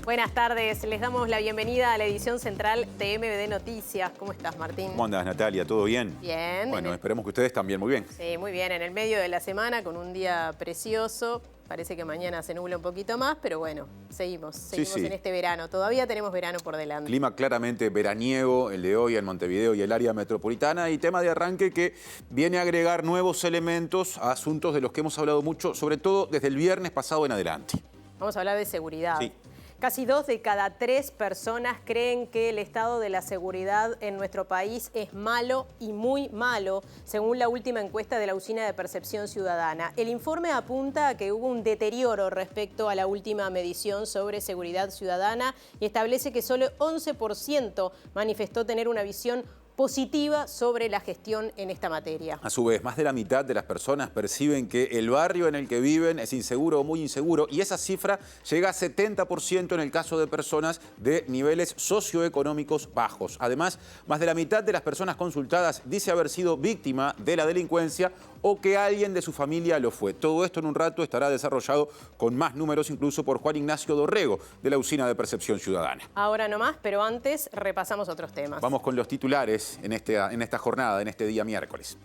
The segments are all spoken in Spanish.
Buenas tardes, les damos la bienvenida a la edición central de MBD Noticias. ¿Cómo estás, Martín? ¿Cómo andás, Natalia? ¿Todo bien? Bien. Bueno, esperemos que ustedes también, muy bien. Sí, muy bien, en el medio de la semana con un día precioso. Parece que mañana se nubla un poquito más, pero bueno, seguimos en este verano. Todavía tenemos verano por delante. Clima claramente veraniego, el de hoy en Montevideo y el área metropolitana, y tema de arranque que viene a agregar nuevos elementos a asuntos de los que hemos hablado mucho, sobre todo desde el viernes pasado en adelante. Vamos a hablar de seguridad. Sí. Casi 2 de cada 3 personas creen que el estado de la seguridad en nuestro país es malo y muy malo, según la última encuesta de la Usina de Percepción Ciudadana. El informe apunta a que hubo un deterioro respecto a la última medición sobre seguridad ciudadana y establece que solo 11% manifestó tener una visión positiva sobre la gestión en esta materia. A su vez, más de la mitad de las personas perciben que el barrio en el que viven es inseguro o muy inseguro, y esa cifra llega a 70% en el caso de personas de niveles socioeconómicos bajos. Además, más de la mitad de las personas consultadas dice haber sido víctima de la delincuencia o que alguien de su familia lo fue. Todo esto en un rato estará desarrollado con más números, incluso por Juan Ignacio Dorrego, de la Usina de Percepción Ciudadana. Ahora nomás, pero antes repasamos otros temas. Vamos con los titulares en esta jornada, en este día miércoles.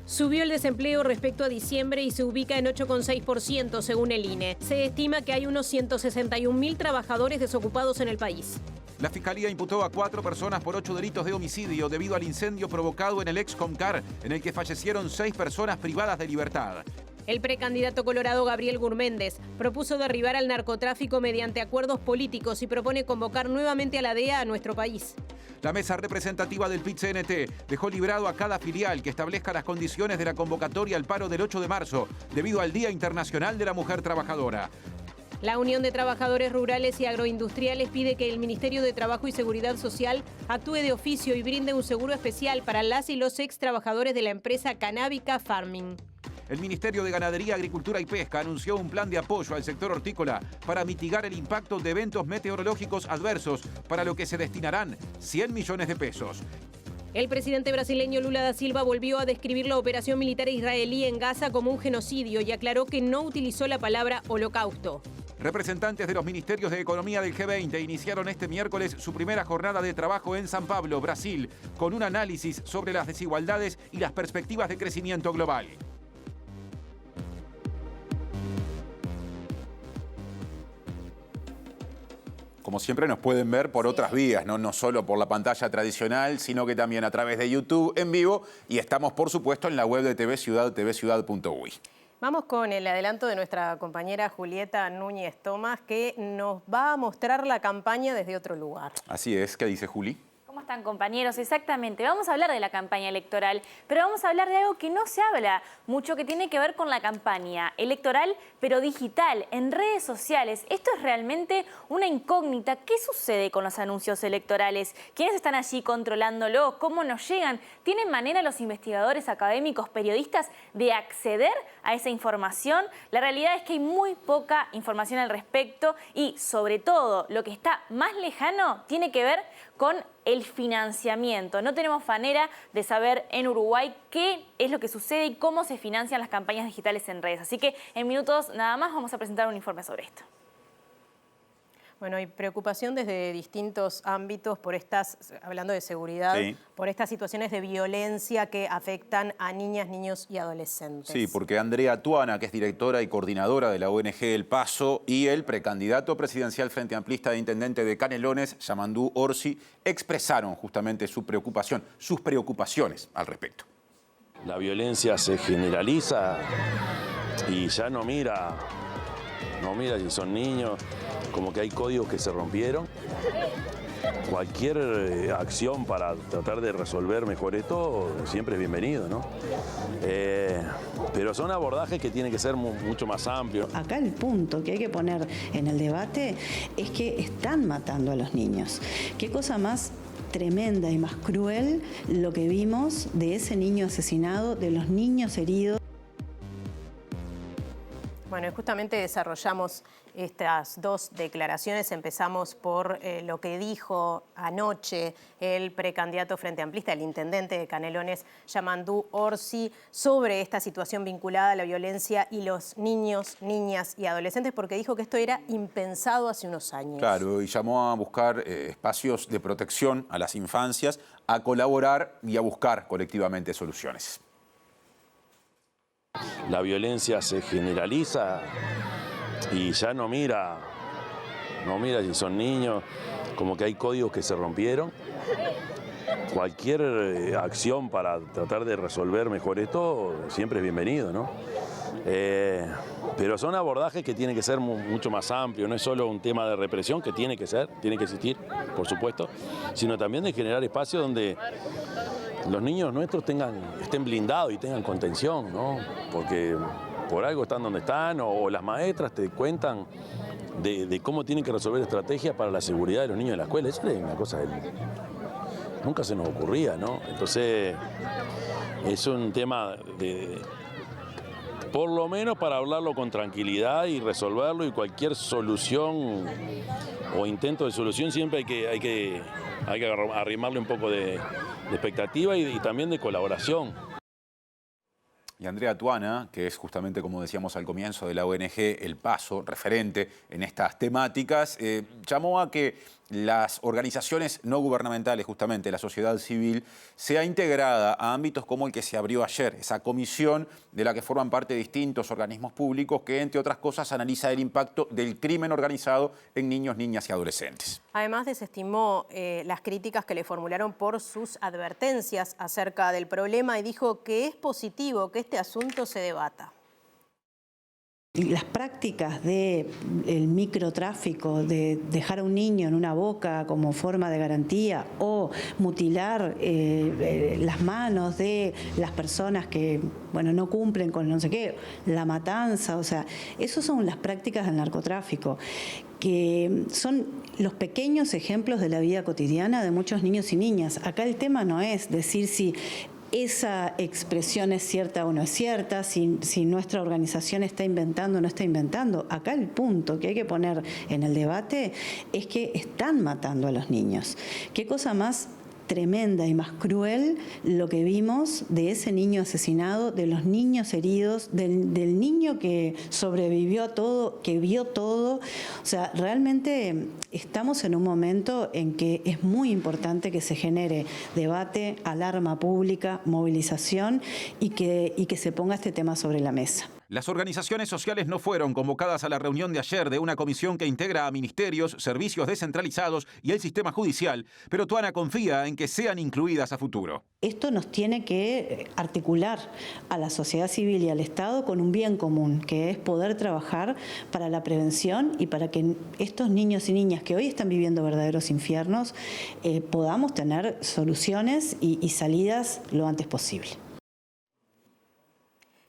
Subió el desempleo respecto a diciembre y se ubica en 8,6% según el INE. Se estima que hay unos 161.000 trabajadores desocupados en el país. La Fiscalía imputó a 4 personas por 8 delitos de homicidio debido al incendio provocado en el Excomcar, en el que fallecieron 6 personas privadas de libertad. El precandidato colorado Gabriel Gurméndez propuso derribar al narcotráfico mediante acuerdos políticos y propone convocar nuevamente a la DEA a nuestro país. La mesa representativa del PIT-CNT dejó librado a cada filial que establezca las condiciones de la convocatoria al paro del 8 de marzo, debido al Día Internacional de la Mujer Trabajadora. La Unión de Trabajadores Rurales y Agroindustriales pide que el Ministerio de Trabajo y Seguridad Social actúe de oficio y brinde un seguro especial para las y los ex trabajadores de la empresa Canábica Farming. El Ministerio de Ganadería, Agricultura y Pesca anunció un plan de apoyo al sector hortícola para mitigar el impacto de eventos meteorológicos adversos, para lo que se destinarán 100 millones de pesos. El presidente brasileño Lula da Silva volvió a describir la operación militar israelí en Gaza como un genocidio y aclaró que no utilizó la palabra holocausto. Representantes de los ministerios de Economía del G20 iniciaron este miércoles su primera jornada de trabajo en São Paulo, Brasil, con un análisis sobre las desigualdades y las perspectivas de crecimiento global. Como siempre nos pueden ver por otras vías, no solo por la pantalla tradicional, sino que también a través de YouTube en vivo, y estamos por supuesto en la web de TV Ciudad, tvciudad.uy. Vamos con el adelanto de nuestra compañera Julieta Núñez Tomás, que nos va a mostrar la campaña desde otro lugar. Así es, ¿qué dice Juli? ¿Cómo están, compañeros? Exactamente, vamos a hablar de la campaña electoral, pero vamos a hablar de algo que no se habla mucho, que tiene que ver con la campaña electoral, pero digital, en redes sociales. Esto es realmente una incógnita. ¿Qué sucede con los anuncios electorales? ¿Quiénes están allí controlándolos? ¿Cómo nos llegan? ¿Tienen manera los investigadores académicos, periodistas, de acceder a esa información? La realidad es que hay muy poca información al respecto y, sobre todo, lo que está más lejano tiene que ver con el financiamiento. No tenemos manera de saber en Uruguay qué es lo que sucede y cómo se financian las campañas digitales en redes. Así que en minutos nada más vamos a presentar un informe sobre esto. Bueno, hay preocupación desde distintos ámbitos por hablando de seguridad, sí, por estas situaciones de violencia que afectan a niñas, niños y adolescentes. Sí, porque Andrea Tuana, que es directora y coordinadora de la ONG El Paso, y el precandidato presidencial Frente Amplista de intendente de Canelones, Yamandú Orsi, expresaron justamente sus preocupaciones al respecto. La violencia se generaliza y ya no mira si son niños, como que hay códigos que se rompieron. Cualquier acción para tratar de resolver mejor esto siempre es bienvenido, ¿no? Pero son abordajes que tienen que ser mucho más amplios. Acá el punto que hay que poner en el debate es que están matando a los niños. ¿Qué cosa más tremenda y más cruel lo que vimos de ese niño asesinado, de los niños heridos? Bueno, justamente desarrollamos estas dos declaraciones. Empezamos por lo que dijo anoche el precandidato Frente Amplista, el intendente de Canelones, Yamandú Orsi, sobre esta situación vinculada a la violencia y los niños, niñas y adolescentes, porque dijo que esto era impensado hace unos años. Claro, y llamó a buscar espacios de protección a las infancias, a colaborar y a buscar colectivamente soluciones. La violencia se generaliza y ya no mira si son niños, como que hay códigos que se rompieron. Cualquier acción para tratar de resolver mejor esto siempre es bienvenido, ¿no? Pero son abordajes que tienen que ser mucho más amplios, no es solo un tema de represión, que tiene que existir, por supuesto, sino también de generar espacios donde los niños nuestros estén blindados y tengan contención, ¿no? Porque por algo están donde están, o las maestras te cuentan de cómo tienen que resolver estrategias para la seguridad de los niños en la escuela. Eso es una cosa que nunca se nos ocurría, ¿no? Entonces, es un tema por lo menos para hablarlo con tranquilidad y resolverlo, y cualquier solución o intento de solución siempre hay que arrimarle un poco de expectativa y también de colaboración. Y Andrea Tuana, que es justamente, como decíamos al comienzo, de la ONG El Paso, referente en estas temáticas, llamó a que las organizaciones no gubernamentales, justamente la sociedad civil, sea integrada a ámbitos como el que se abrió ayer, esa comisión de la que forman parte distintos organismos públicos que, entre otras cosas, analiza el impacto del crimen organizado en niños, niñas y adolescentes. Además, desestimó las críticas que le formularon por sus advertencias acerca del problema y dijo que es positivo que este asunto se debata. Las prácticas del microtráfico, de dejar a un niño en una boca como forma de garantía o mutilar las manos de las personas que no cumplen con no sé qué, la matanza, o sea, esas son las prácticas del narcotráfico, que son los pequeños ejemplos de la vida cotidiana de muchos niños y niñas. Acá el tema no es decir si esa expresión es cierta o no es cierta, si nuestra organización está inventando o no está inventando. Acá el punto que hay que poner en el debate es que están matando a los niños. ¿Qué cosa más tremenda y más cruel lo que vimos de ese niño asesinado, de los niños heridos, del niño que sobrevivió a todo, que vio todo? O sea, realmente estamos en un momento en que es muy importante que se genere debate, alarma pública, movilización y que se ponga este tema sobre la mesa. Las organizaciones sociales no fueron convocadas a la reunión de ayer de una comisión que integra a ministerios, servicios descentralizados y el sistema judicial, pero Tuana confía en que sean incluidas a futuro. Esto nos tiene que articular a la sociedad civil y al Estado con un bien común, que es poder trabajar para la prevención y para que estos niños y niñas que hoy están viviendo verdaderos infiernos podamos tener soluciones y salidas lo antes posible.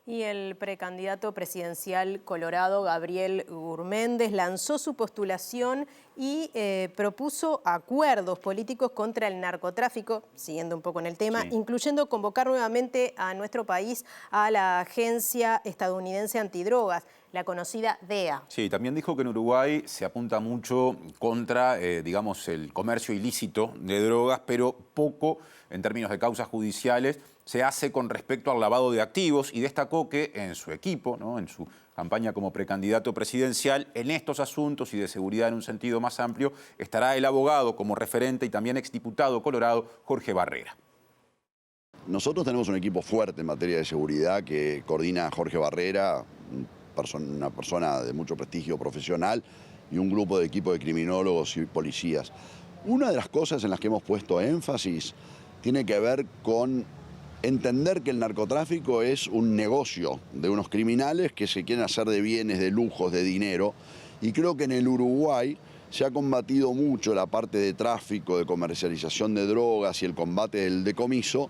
Y el precandidato presidencial colorado, Gabriel Gurméndez, lanzó su postulación y propuso acuerdos políticos contra el narcotráfico, siguiendo un poco en el tema, incluyendo convocar nuevamente a nuestro país a la Agencia Estadounidense Antidrogas, la conocida DEA. Sí, también dijo que en Uruguay se apunta mucho contra, digamos, el comercio ilícito de drogas, pero poco en términos de causas judiciales se hace con respecto al lavado de activos, y destacó que en su equipo, ¿no?, en su campaña como precandidato presidencial, en estos asuntos y de seguridad en un sentido más amplio, estará el abogado como referente y también exdiputado colorado Jorge Barrera. Nosotros tenemos un equipo fuerte en materia de seguridad que coordina Jorge Barrera, una persona de mucho prestigio profesional, y un grupo de equipo de criminólogos y policías. Una de las cosas en las que hemos puesto énfasis tiene que ver con entender que el narcotráfico es un negocio de unos criminales que se quieren hacer de bienes, de lujos, de dinero, y creo que en el Uruguay se ha combatido mucho la parte de tráfico, de comercialización de drogas y el combate del decomiso,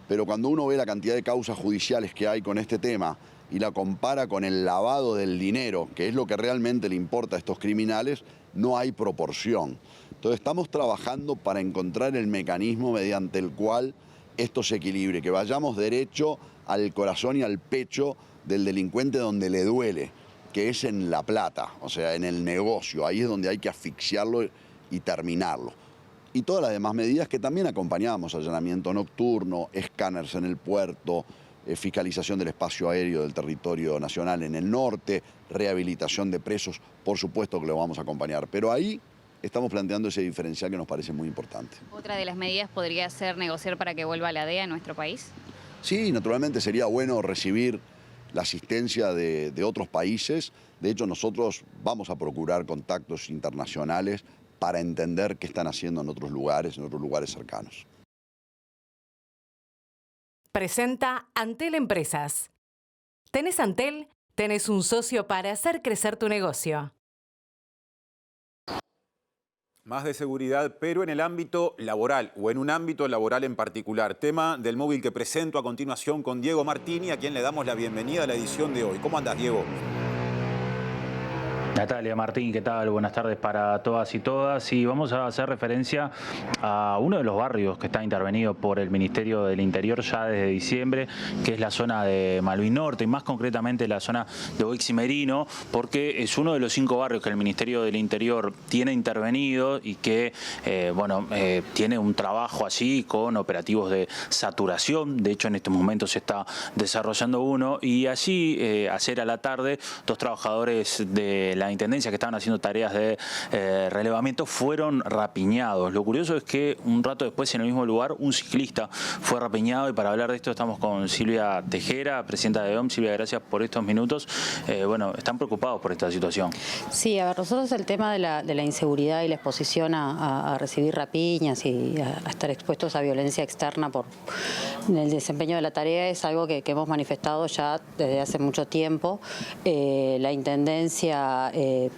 pero cuando uno ve la cantidad de causas judiciales que hay con este tema y la compara con el lavado del dinero, que es lo que realmente le importa a estos criminales, no hay proporción. Entonces estamos trabajando para encontrar el mecanismo mediante el cual esto se equilibre, que vayamos derecho al corazón y al pecho del delincuente donde le duele. que es en la plata, o sea, en el negocio. Ahí es donde hay que asfixiarlo y terminarlo. Y todas las demás medidas que también acompañamos, allanamiento nocturno, escáneres en el puerto, fiscalización del espacio aéreo del territorio nacional en el norte, rehabilitación de presos, por supuesto que lo vamos a acompañar. Pero ahí estamos planteando ese diferencial que nos parece muy importante. ¿Otra de las medidas podría ser negociar para que vuelva la DEA a nuestro país? Sí, naturalmente sería bueno recibir la asistencia de otros países. De hecho, nosotros vamos a procurar contactos internacionales para entender qué están haciendo en otros lugares cercanos. Presenta Antel Empresas. ¿Tenés Antel? Tenés un socio para hacer crecer tu negocio. Más de seguridad, pero en el ámbito laboral o en un ámbito laboral en particular. Tema del móvil que presento a continuación con Diego Martini, a quien le damos la bienvenida a la edición de hoy. ¿Cómo andás, Diego? Natalia, Martín, ¿qué tal? Buenas tardes para todas y todas. Y vamos a hacer referencia a uno de los barrios que está intervenido por el Ministerio del Interior ya desde diciembre, que es la zona de Malvin Norte, y más concretamente la zona de Boix y Merino, porque es uno de los 5 barrios que el Ministerio del Interior tiene intervenido y que tiene un trabajo allí con operativos de saturación. De hecho, en este momento se está desarrollando uno, y allí, ayer a la tarde, 2 trabajadores de la Intendencia que estaban haciendo tareas de relevamiento fueron rapiñados. Lo curioso es que un rato después, en el mismo lugar, un ciclista fue rapiñado, y para hablar de esto estamos con Silvia Tejera, presidenta de OM. Silvia, gracias por estos minutos. Están preocupados por esta situación. Sí, a ver, nosotros el tema de la inseguridad y la exposición a recibir rapiñas y a estar expuestos a violencia externa por el desempeño de la tarea es algo que hemos manifestado ya desde hace mucho tiempo. La Intendencia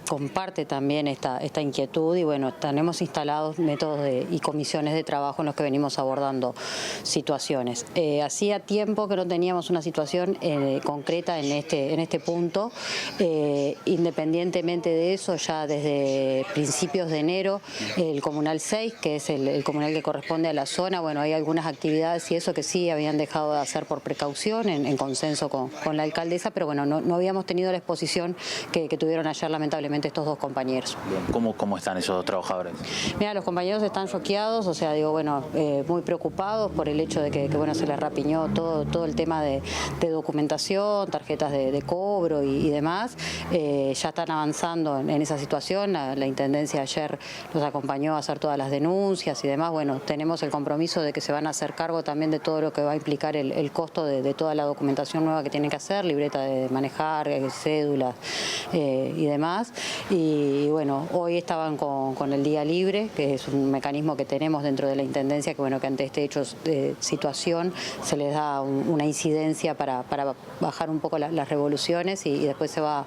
comparte también esta inquietud, y bueno, tenemos instalados métodos y comisiones de trabajo en los que venimos abordando situaciones. Hacía tiempo que no teníamos una situación concreta en este punto. Independientemente de eso, ya desde principios de enero, el Comunal 6, que es el comunal que corresponde a la zona, bueno, hay algunas actividades y eso que sí habían dejado de hacer por precaución, en consenso con la alcaldesa, pero bueno, no habíamos tenido la exposición que tuvieron ayer lamentablemente estos 2 compañeros. ¿Cómo están esos 2 trabajadores? Mira, los compañeros están choqueados, o sea, muy preocupados por el hecho de que se les rapiñó todo el tema de documentación, tarjetas de cobro y demás. Ya están avanzando en esa situación. La Intendencia ayer los acompañó a hacer todas las denuncias y demás. Bueno, tenemos el compromiso de que se van a hacer cargo también de todo lo que va a implicar el costo de toda la documentación nueva que tienen que hacer, libreta de manejar, cédulas y demás. Y bueno, hoy estaban con el día libre, que es un mecanismo que tenemos dentro de la Intendencia, que ante este hecho de situación se les da una incidencia para bajar un poco las revoluciones, y después se va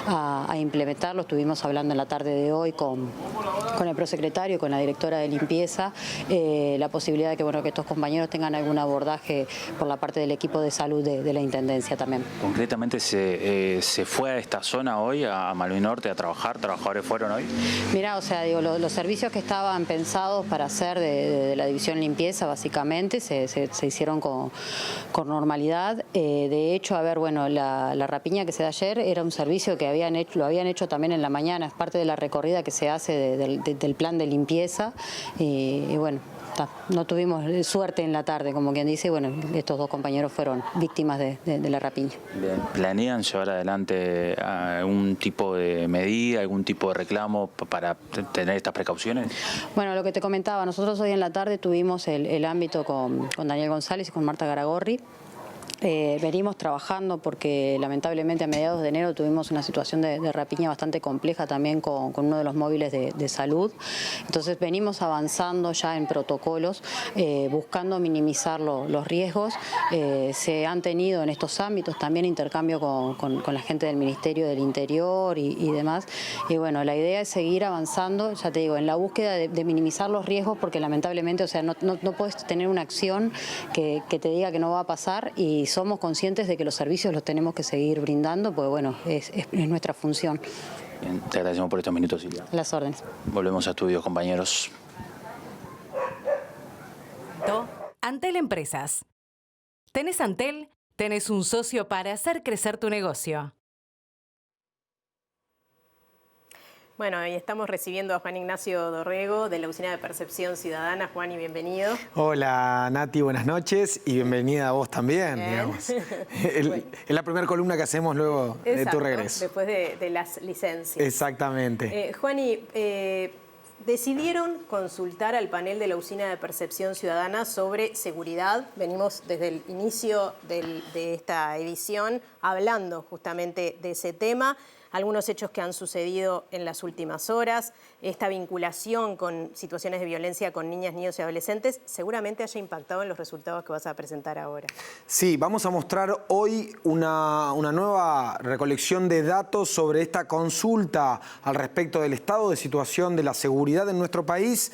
a implementarlo. Estuvimos hablando en la tarde de hoy con el prosecretario y con la directora de limpieza, la posibilidad de que estos compañeros tengan algún abordaje por la parte del equipo de salud de la Intendencia también. Concretamente, ¿se fue a esta zona hoy, a Malvin Norte, a trabajar? ¿Trabajadores fueron hoy? Mira, los servicios que estaban pensados para hacer de la división limpieza, básicamente, se hicieron con normalidad. De hecho, la rapiña que se da ayer era un servicio que lo habían hecho también en la mañana, es parte de la recorrida que se hace del plan de limpieza, y bueno, no tuvimos suerte en la tarde, como quien dice, estos 2 compañeros fueron víctimas de la rapiña. Bien. ¿Planean llevar adelante algún tipo de medida, algún tipo de reclamo para tener estas precauciones? Bueno, lo que te comentaba, nosotros hoy en la tarde tuvimos el ámbito con Daniel González y con Marta Garagorri. Venimos trabajando porque lamentablemente a mediados de enero tuvimos una situación de rapiña bastante compleja también con uno de los móviles de salud. Entonces venimos avanzando ya en protocolos, buscando minimizar los riesgos. Se han tenido en estos ámbitos también intercambio con la gente del Ministerio del Interior y demás. Y bueno, la idea es seguir avanzando, ya te digo, en la búsqueda de minimizar los riesgos, porque lamentablemente, no puedes tener una acción que te diga que no va a pasar, y somos conscientes de que los servicios los tenemos que seguir brindando, porque es nuestra función. Bien, te agradecemos por estos minutos, Silvia. Las órdenes. Volvemos a estudios, compañeros. Antel Empresas. ¿Tenés Antel? Tenés un socio para hacer crecer tu negocio. Bueno, y estamos recibiendo a Juan Ignacio Dorrego de la Oficina de Percepción Ciudadana. Juan, y bienvenido. Hola Nati, buenas noches y bienvenida a vos también, digamos. Es la primera columna que hacemos luego de tu regreso. Después de las licencias. Exactamente. Juani, decidieron consultar al panel de la Oficina de Percepción Ciudadana sobre seguridad. Venimos desde el inicio de esta edición hablando justamente de ese tema. Algunos hechos que han sucedido en las últimas horas, esta vinculación con situaciones de violencia con niñas, niños y adolescentes, seguramente haya impactado en los resultados que vas a presentar ahora. Sí, vamos a mostrar hoy una nueva recolección de datos sobre esta consulta al respecto del estado de situación de la seguridad en nuestro país.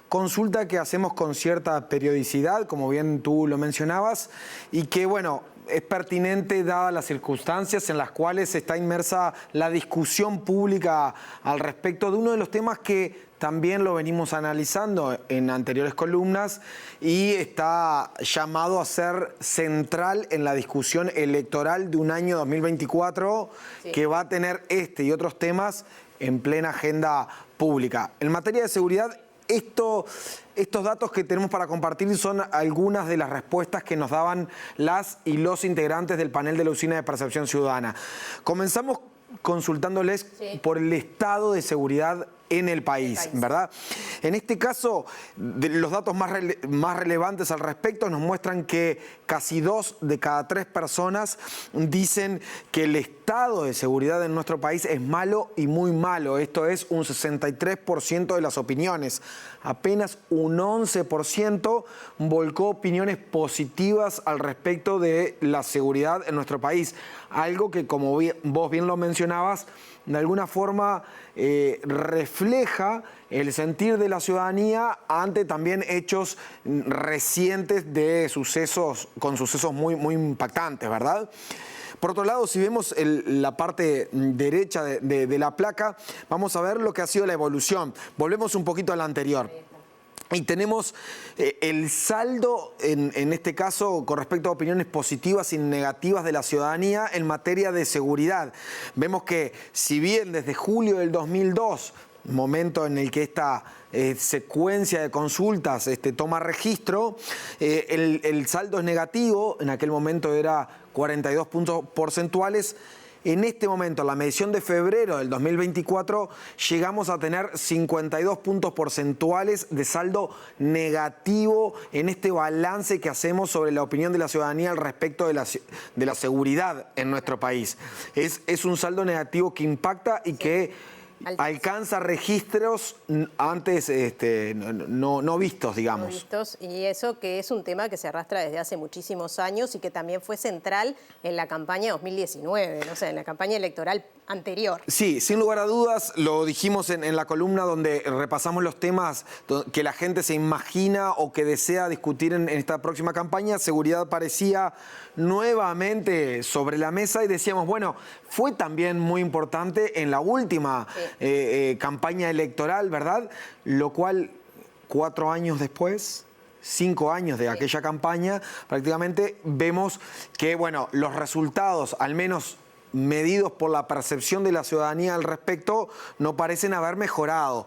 Consulta que hacemos con cierta periodicidad, como bien tú lo mencionabas, y que, bueno, es pertinente dadas las circunstancias en las cuales está inmersa la discusión pública al respecto de uno de los temas que también lo venimos analizando en anteriores columnas y está llamado a ser central en la discusión electoral de un año 2024 que va a tener este y otros temas en plena agenda pública. En materia de seguridad, estos datos que tenemos para compartir son algunas de las respuestas que nos daban las y los integrantes del panel de la Oficina de Percepción Ciudadana. Comenzamos consultándoles por el estado de seguridad en el país, ¿verdad? En este caso, los datos más relevantes al respecto nos muestran que casi 2 de cada 3 personas dicen que el estado de seguridad en nuestro país es malo y muy malo. Esto es un 63% de las opiniones. Apenas un 11% volcó opiniones positivas al respecto de la seguridad en nuestro país. Algo que, como vos bien lo mencionabas, de alguna forma refleja el sentir de la ciudadanía ante también hechos recientes de sucesos muy impactantes, ¿verdad? Por otro lado, si vemos la parte derecha de la placa, vamos a ver lo que ha sido la evolución. Volvemos un poquito a la anterior. Y tenemos el saldo, en este caso, con respecto a opiniones positivas y negativas de la ciudadanía en materia de seguridad. Vemos que, si bien desde julio del 2002, momento en el que esta secuencia de consultas toma registro, el saldo es negativo, en aquel momento era 42 puntos porcentuales. En este momento, la medición de febrero del 2024, llegamos a tener 52 puntos porcentuales de saldo negativo en este balance que hacemos sobre la opinión de la ciudadanía al respecto de la seguridad en nuestro país. Es un saldo negativo que impacta y que alcanza registros antes no vistos, digamos. No vistos, y eso que es un tema que se arrastra desde hace muchísimos años y que también fue central en la campaña 2019, no sé, en la campaña electoral anterior. Sí, sin lugar a dudas, lo dijimos en la columna donde repasamos los temas que la gente se imagina o que desea discutir en esta próxima campaña. Seguridad parecía nuevamente sobre la mesa y decíamos, bueno, fue también muy importante en la última campaña electoral, ¿verdad? Lo cual, 4 años después, 5 años de aquella campaña, prácticamente vemos que, bueno, los resultados, al menos medidos por la percepción de la ciudadanía al respecto, no parecen haber mejorado.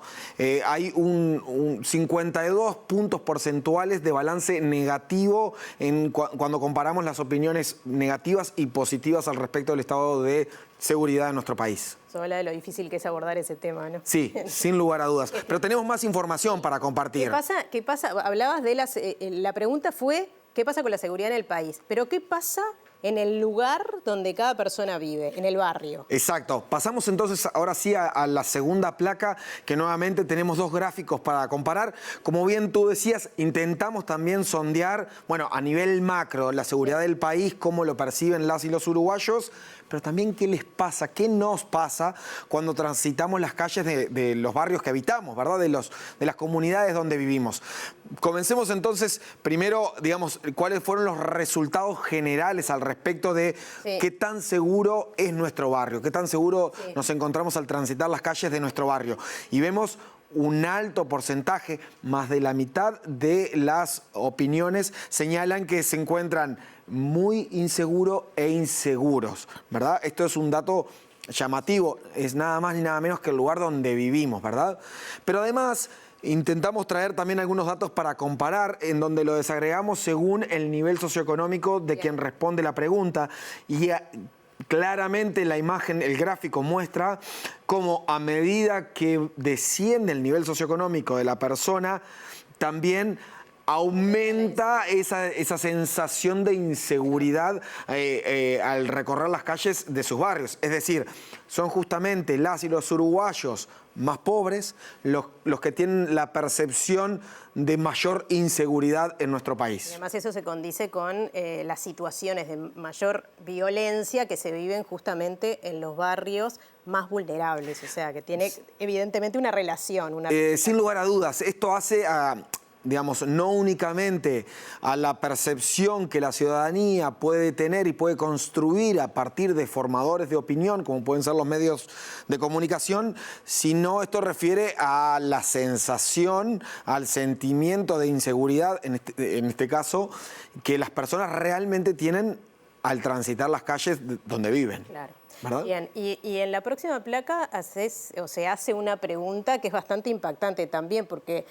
Hay un 52 puntos porcentuales de balance negativo cuando comparamos las opiniones negativas y positivas al respecto del estado de seguridad de nuestro país. Eso habla de lo difícil que es abordar ese tema, ¿no? Sí, sin lugar a dudas. Pero tenemos más información para compartir. ¿Qué pasa? Hablabas de la pregunta fue, ¿qué pasa con la seguridad en el país? Pero ¿qué pasa en el lugar donde cada persona vive, en el barrio? Exacto. Pasamos entonces ahora sí a la segunda placa, que nuevamente tenemos 2 gráficos para comparar. Como bien tú decías, intentamos también sondear, bueno, a nivel macro, la seguridad del país, cómo lo perciben las y los uruguayos, pero también qué les pasa, qué nos pasa cuando transitamos las calles de los barrios que habitamos, ¿verdad? De las comunidades donde vivimos. Comencemos entonces, primero, digamos, cuáles fueron los resultados generales al respecto de qué tan seguro es nuestro barrio, qué tan seguro nos encontramos al transitar las calles de nuestro barrio. Y vemos un alto porcentaje, más de la mitad de las opiniones señalan que se encuentran muy inseguros e inseguros, ¿verdad? Esto es un dato llamativo, es nada más ni nada menos que el lugar donde vivimos, ¿verdad? Pero además intentamos traer también algunos datos para comparar, en donde lo desagregamos según el nivel socioeconómico de quien responde la pregunta. Y claramente la imagen, el gráfico muestra cómo a medida que desciende el nivel socioeconómico de la persona, también aumenta esa sensación de inseguridad al recorrer las calles de sus barrios. Es decir, son justamente las y los uruguayos más pobres los que tienen la percepción de mayor inseguridad en nuestro país. Y además eso se condice con las situaciones de mayor violencia que se viven justamente en los barrios más vulnerables, o sea, que tiene evidentemente una relación. Sin lugar a dudas, esto hace digamos, no únicamente a la percepción que la ciudadanía puede tener y puede construir a partir de formadores de opinión, como pueden ser los medios de comunicación, sino esto refiere a la sensación, al sentimiento de inseguridad, en este caso, que las personas realmente tienen al transitar las calles donde viven. Claro. ¿Verdad? Bien, y en la próxima placa se hace una pregunta que es bastante impactante también, porque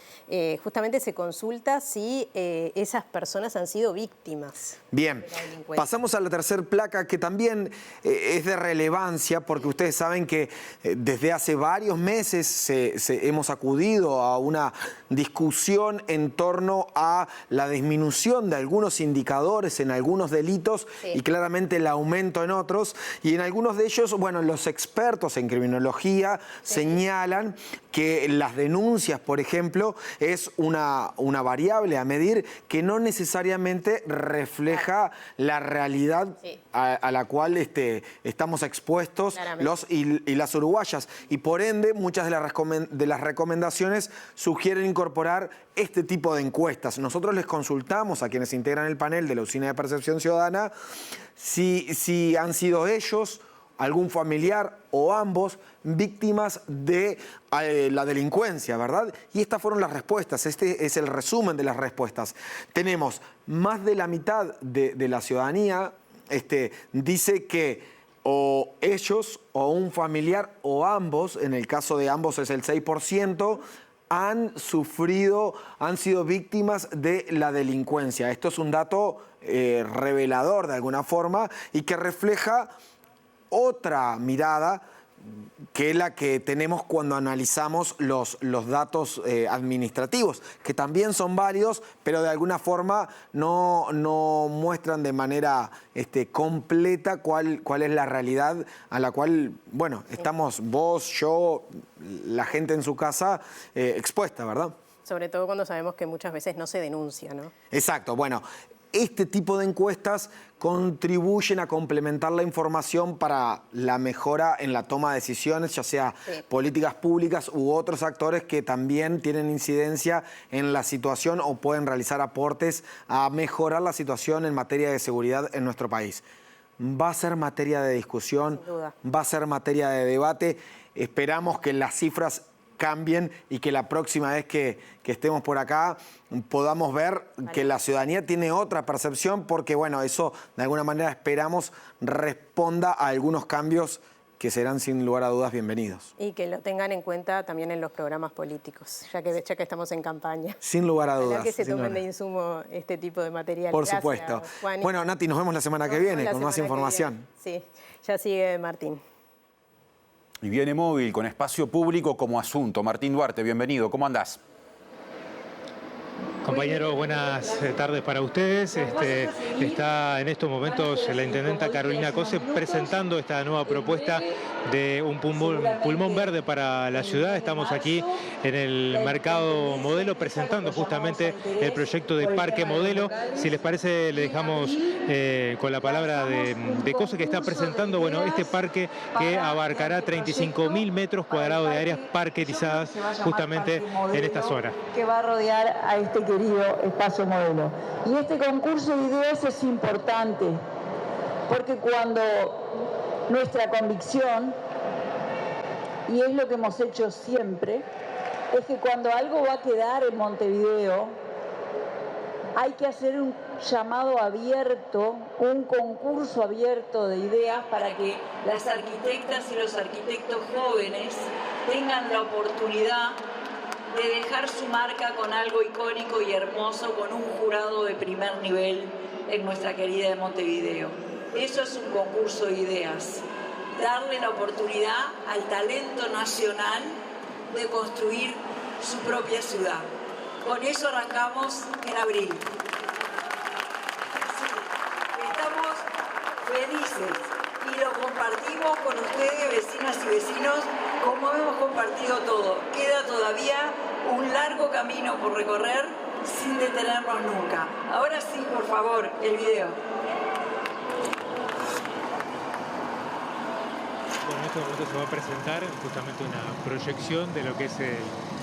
justamente se consulta si esas personas han sido víctimas. Bien, pasamos a la tercera placa, que también es de relevancia, porque ustedes saben que desde hace varios meses hemos acudido a una discusión en torno a la disminución de algunos indicadores en algunos delitos y claramente el aumento en otros, y en algunos de ellos, bueno, los expertos en criminología señalan que las denuncias, por ejemplo, es una variable a medir que no necesariamente refleja la realidad a la cual estamos expuestos los y las uruguayas. Y por ende, muchas de las recomendaciones sugieren incorporar este tipo de encuestas. Nosotros les consultamos a quienes integran el panel de la Usina de Percepción Ciudadana si han sido ellos, algún familiar o ambos víctimas de la delincuencia, ¿verdad? Y estas fueron las respuestas, este es el resumen de las respuestas. Tenemos más de la mitad de la ciudadanía dice que o ellos o un familiar o ambos, en el caso de ambos es el 6%, han sido víctimas de la delincuencia. Esto es un dato revelador de alguna forma y que refleja otra mirada que es la que tenemos cuando analizamos los datos administrativos, que también son válidos, pero de alguna forma no muestran de manera completa cuál es la realidad a la cual, bueno, estamos vos, yo, la gente en su casa expuesta, ¿verdad? Sobre todo cuando sabemos que muchas veces no se denuncia, ¿no? Exacto, bueno. Este tipo de encuestas contribuyen a complementar la información para la mejora en la toma de decisiones, ya sea políticas públicas u otros actores que también tienen incidencia en la situación o pueden realizar aportes a mejorar la situación en materia de seguridad en nuestro país. Va a ser materia de discusión, va a ser materia de debate. Esperamos que las cifras cambien y que la próxima vez que estemos por acá podamos ver que la ciudadanía tiene otra percepción, porque bueno, eso de alguna manera esperamos responda a algunos cambios que serán sin lugar a dudas bienvenidos. Y que lo tengan en cuenta también en los programas políticos, ya que estamos en campaña. Sin lugar a dudas. Que se tomen de insumo este tipo de material. Por supuesto. Juan. Bueno, Nati, nos vemos la semana que viene con más información. Sí, ya sigue Martín. Y viene móvil con espacio público como asunto. Martín Duarte, bienvenido. ¿Cómo andás? Compañeros, buenas tardes para ustedes. Está en estos momentos la intendenta Carolina Cose presentando esta nueva propuesta de un pulmón verde para la ciudad. Estamos aquí en el Mercado Modelo presentando justamente el proyecto de Parque Modelo. Si les parece, le dejamos con la palabra de Cose, que está presentando este parque que abarcará 35.000 metros cuadrados de áreas parquetizadas justamente en esta zona. Que va a rodear a este querido espacio modelo. Y este concurso de ideas es importante, porque cuando nuestra convicción, y es lo que hemos hecho siempre, es que cuando algo va a quedar en Montevideo, hay que hacer un llamado abierto, un concurso abierto de ideas para que las arquitectas y los arquitectos jóvenes tengan la oportunidad de dejar su marca con algo icónico y hermoso, con un jurado de primer nivel en nuestra querida Montevideo. Eso es un concurso de ideas, darle la oportunidad al talento nacional de construir su propia ciudad. Con eso arrancamos en abril. Estamos felices y lo compartimos con ustedes, vecinas y vecinos, como hemos compartido todo. Queda todavía un largo camino por recorrer sin detenernos nunca. Ahora sí, por favor, el video. Bueno, en este momento se va a presentar justamente una proyección de lo que es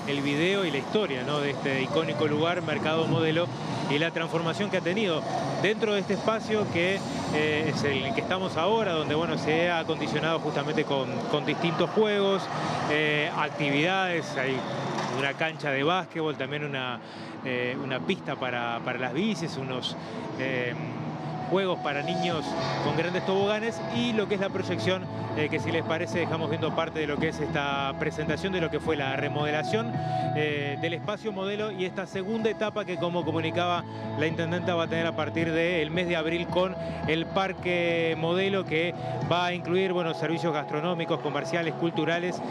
el video y la historia, ¿no?, de este icónico lugar, Mercado Modelo, y la transformación que ha tenido dentro de este espacio que es el que estamos ahora, donde bueno, se ha acondicionado justamente con distintos juegos, actividades, hay una cancha de básquetbol, también una pista para las bicis, unos juegos para niños con grandes toboganes, y lo que es la proyección, que si les parece dejamos viendo parte de lo que es esta presentación de lo que fue la remodelación del espacio Modelo y esta segunda etapa que, como comunicaba la intendenta, va a tener a partir del mes de abril con el Parque Modelo, que va a incluir servicios gastronómicos, comerciales, culturales,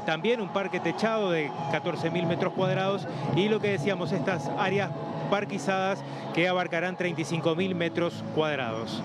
también un parque techado de 14.000 metros cuadrados y lo que decíamos, estas áreas parquizadas que abarcarán 35.000 metros cuadrados.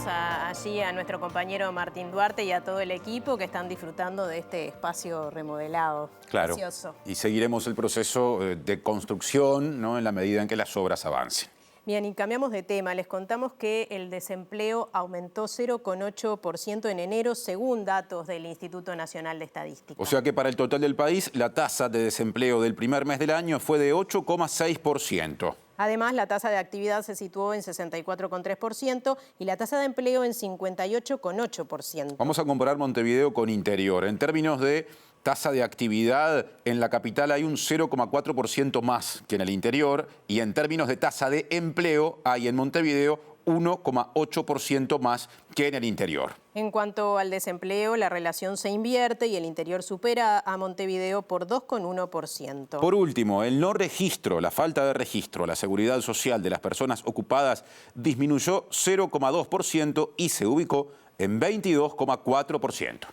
Allí a nuestro compañero Martín Duarte y a todo el equipo que están disfrutando de este espacio remodelado. Claro, precioso. Y seguiremos el proceso de construcción, ¿no?, en la medida en que las obras avancen. Bien, y cambiamos de tema. Les contamos que el desempleo aumentó 0,8% en enero, según datos del Instituto Nacional de Estadística. O sea que para el total del país, la tasa de desempleo del primer mes del año fue de 8,6%. Además, la tasa de actividad se situó en 64,3% y la tasa de empleo en 58,8%. Vamos a comparar Montevideo con Interior. En términos de tasa de actividad, en la capital hay un 0,4% más que en el interior, y en términos de tasa de empleo hay en Montevideo 1,8% más que en el interior. En cuanto al desempleo, la relación se invierte y el interior supera a Montevideo por 2,1%. Por último, el no registro, la falta de registro, la seguridad social de las personas ocupadas disminuyó 0,2% y se ubicó en 22,4%.